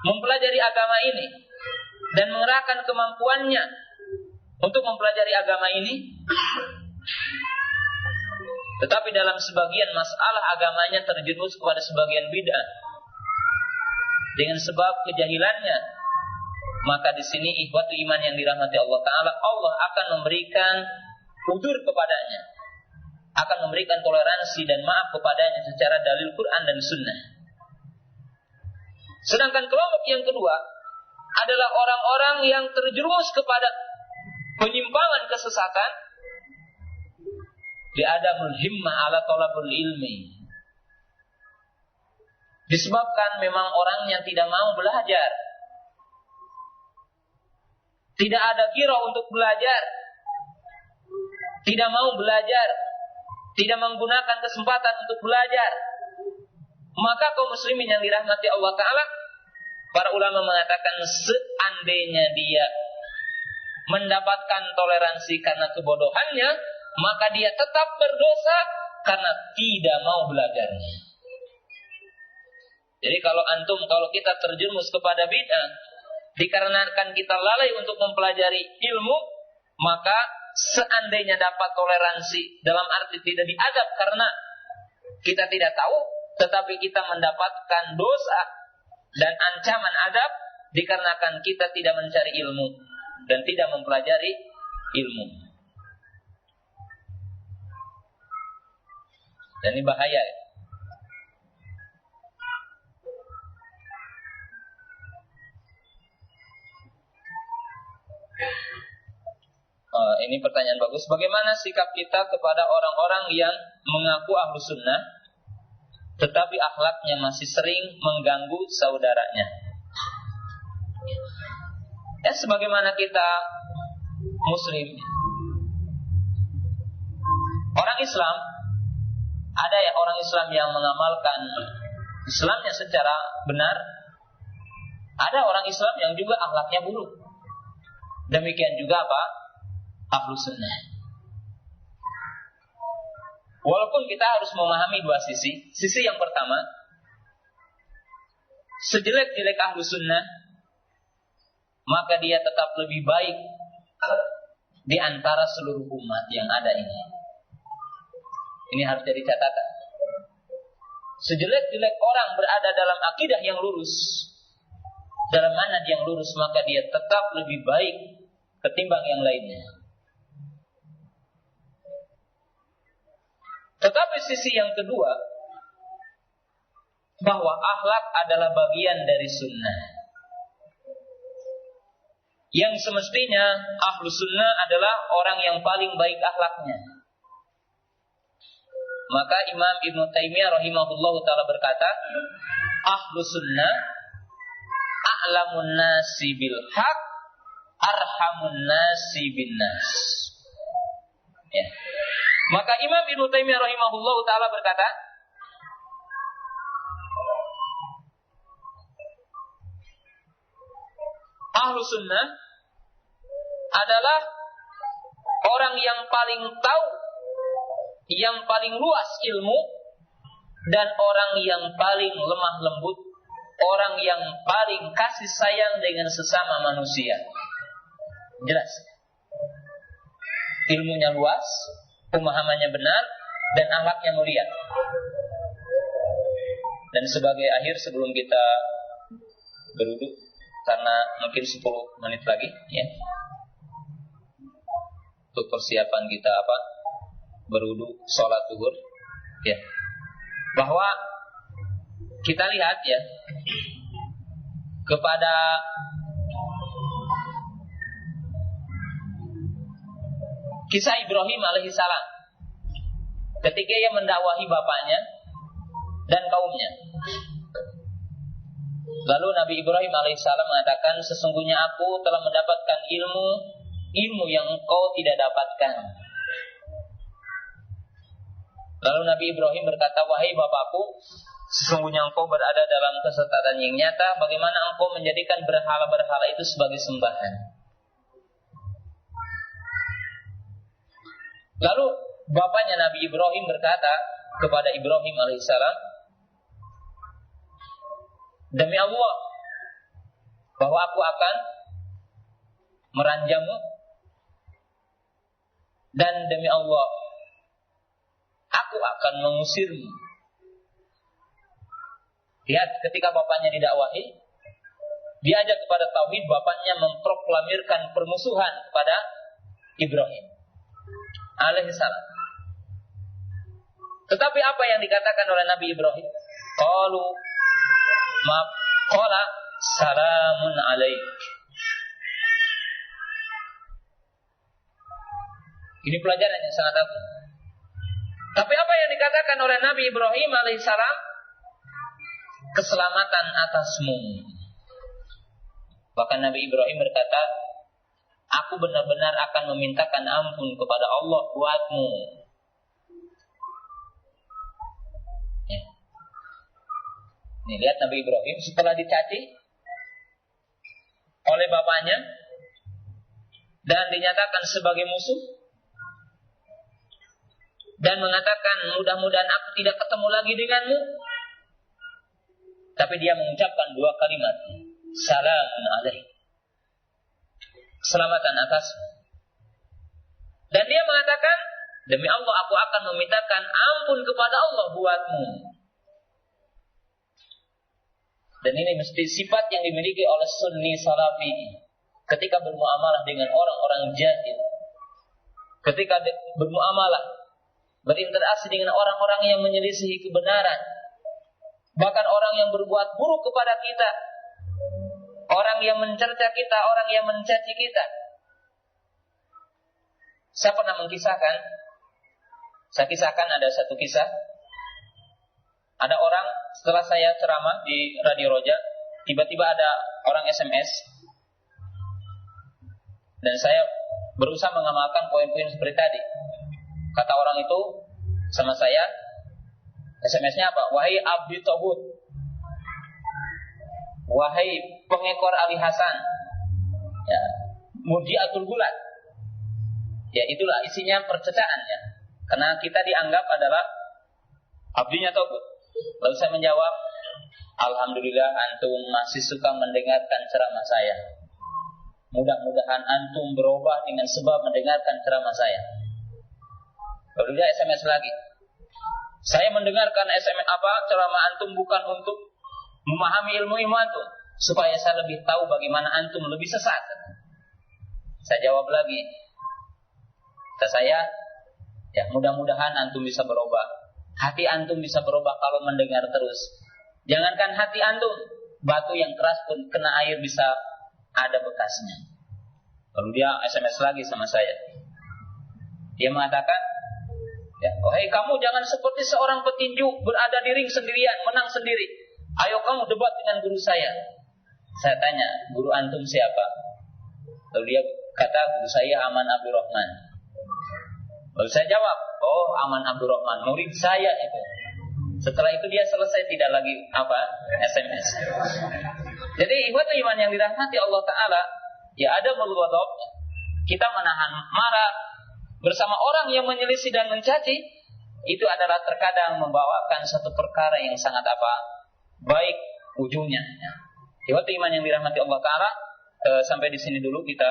mempelajari agama ini dan mengerahkan kemampuannya untuk mempelajari agama ini, tetapi dalam sebagian masalah agamanya terjerumus kepada sebagian bid'ah dengan sebab kejahilannya. Maka di sini ikhwatu iman yang dirahmati Allah Ta'ala, Allah akan memberikan udzur kepadanya, akan memberikan toleransi dan maaf kepadanya secara dalil Quran dan Sunnah. Sedangkan kelompok yang kedua adalah orang-orang yang terjerumus kepada penyimpangan kesesatan di adamul himmah ala thalabul ilmi, disebabkan memang orangnya tidak mau belajar, tidak ada ghirah untuk belajar, tidak mau belajar, tidak menggunakan kesempatan untuk belajar. Maka kaum muslimin yang dirahmati Allah Ta'ala, para ulama mengatakan seandainya dia mendapatkan toleransi karena kebodohannya, maka dia tetap berdosa karena tidak mau belajarnya. Jadi kalau kita terjerumus kepada bid'ah dikarenakan kita lalai untuk mempelajari ilmu, maka seandainya dapat toleransi dalam arti tidak diadab karena kita tidak tahu, tetapi kita mendapatkan dosa dan ancaman adab dikarenakan kita tidak mencari ilmu dan tidak mempelajari ilmu. Dan ini bahaya. Ini pertanyaan bagus. Bagaimana sikap kita kepada orang-orang yang mengaku ahlu sunnah tetapi akhlaknya masih sering mengganggu saudaranya? Ya, sebagaimana kita muslim, orang Islam, ada ya orang Islam yang mengamalkan Islamnya secara benar, ada orang Islam yang juga akhlaknya buruk. Demikian juga ahlu sunnah. Walaupun kita harus memahami dua sisi. Sisi yang pertama, sejelek-jelek ahlu sunnah, maka dia tetap lebih baik di antara seluruh umat yang ada ini. Ini harus jadi catatan. Sejelek-jelek orang berada dalam akidah yang lurus, dalam manhaj yang lurus, maka dia tetap lebih baik ketimbang yang lainnya. Tetapi sisi yang kedua, bahwa akhlak adalah bagian dari sunnah, yang semestinya ahlu sunnah adalah orang yang paling baik akhlaknya. Maka Imam Ibnu Taimiyah rahimahullah ta'ala berkata, ahlu sunnah a'lamun nasi bil haq arhamun nasi bin nas. Ya. Maka Imam Ibnu Taimiyah rahimahullah ta'ala berkata, ahlu sunnah adalah orang yang paling tahu, yang paling luas ilmu, dan orang yang paling lemah lembut, orang yang paling kasih sayang dengan sesama manusia. Jelas, ilmunya luas, pemahamannya benar, dan akhlaknya mulia. Dan sebagai akhir sebelum kita berwudu, karena mungkin 10 menit lagi ya, untuk persiapan kita berwudu sholat zuhur ya, bahwa kita lihat ya kepada kisah Ibrahim alaihissalam ketika ia mendakwahi bapaknya dan kaumnya. Lalu Nabi Ibrahim alaihissalam mengatakan, sesungguhnya aku telah mendapatkan ilmu yang engkau tidak dapatkan. Lalu Nabi Ibrahim berkata, wahai bapakku, sesungguhnya engkau berada dalam kesesatan yang nyata. Bagaimana engkau menjadikan berhala-berhala itu sebagai sembahan? Lalu bapaknya Nabi Ibrahim berkata kepada Ibrahim alaihissalam, demi Allah, bahwa aku akan meranjammu, dan demi Allah, aku akan mengusirmu. Lihat, ketika bapaknya didakwahi, diajak kepada tauhid, bapaknya memproklamirkan permusuhan kepada Ibrahim alaihissalam. Tetapi apa yang dikatakan oleh Nabi Ibrahim? Qala salamun alaik. Ini pelajaran yang sangat agung. Tapi apa yang dikatakan oleh Nabi Ibrahim alaihissalam? Keselamatan atasmu. Bahkan Nabi Ibrahim berkata, aku benar-benar akan memintakan ampun kepada Allah buatmu. Ya. Nih, lihat Nabi Ibrahim setelah dicaci oleh bapaknya dan dinyatakan sebagai musuh, dan mengatakan, mudah-mudahan aku tidak ketemu lagi denganmu. Tapi dia mengucapkan dua kalimat, salamun alaik, keselamatan atasmu. Dan dia mengatakan, demi Allah aku akan memintakan ampun kepada Allah buatmu. Dan ini mesti sifat yang dimiliki oleh sunni salafi ketika bermuamalah dengan orang-orang jahil, ketika bermuamalah, berinteraksi dengan orang-orang yang menyelisihi kebenaran, bahkan orang yang berbuat buruk kepada kita, orang yang mencerca kita, orang yang mencaci kita. Saya pernah mengisahkan, saya kisahkan ada satu kisah. Ada orang, setelah saya ceramah di Radio Roja, tiba-tiba ada orang SMS, dan saya berusaha mengamalkan poin-poin seperti tadi. Kata orang itu sama saya, SMS-nya apa? Wahai abdi tauhid, wahai pengekor Ali Hasan, ya, murjiatul gulat. Ya, itulah isinya percetaannya. Karena kita dianggap adalah abdinya tauhid. Lalu saya menjawab, alhamdulillah antum masih suka mendengarkan ceramah saya. Mudah-mudahan antum berubah dengan sebab mendengarkan ceramah saya. Lalu dia SMS lagi, saya mendengarkan SMS ceramah antum bukan untuk memahami ilmu antum, supaya saya lebih tahu bagaimana antum lebih sesat. Saya jawab lagi, kata saya, ya mudah-mudahan antum bisa berubah. Hati antum bisa berubah kalau mendengar terus. Jangankan hati antum, batu yang keras pun kena air bisa ada bekasnya. Lalu dia SMS lagi sama saya. Dia mengatakan, ya, oh hey, kamu jangan seperti seorang petinju berada di ring sendirian, menang sendiri. Ayo kamu debat dengan guru saya. Saya tanya, guru antum siapa? Lalu dia kata, guru saya Aman Abdurrahman. Lalu saya jawab, oh Aman Abdurrahman, murid saya itu. Setelah itu dia selesai, tidak lagi SMS. Jadi ikhwatul iman yang dirahmati Allah Ta'ala, ya ada ghadab, kita menahan marah bersama orang yang menyelisih dan mencaci, itu adalah terkadang membawakan satu perkara yang sangat baik ujungnya. Ikhwatul iman yang dirahmati Allah Ta'ala, sampai di sini dulu kita,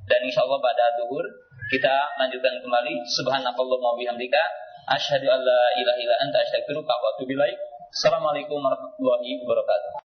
dan insya Allah pada duhur kita lanjutkan kembali. Subhanakallahumma wa bihamdika, asyhadu an la ilaha illa anta, astaghfiruka wa atubu ilaik. Assalamualaikum warahmatullahi wabarakatuh.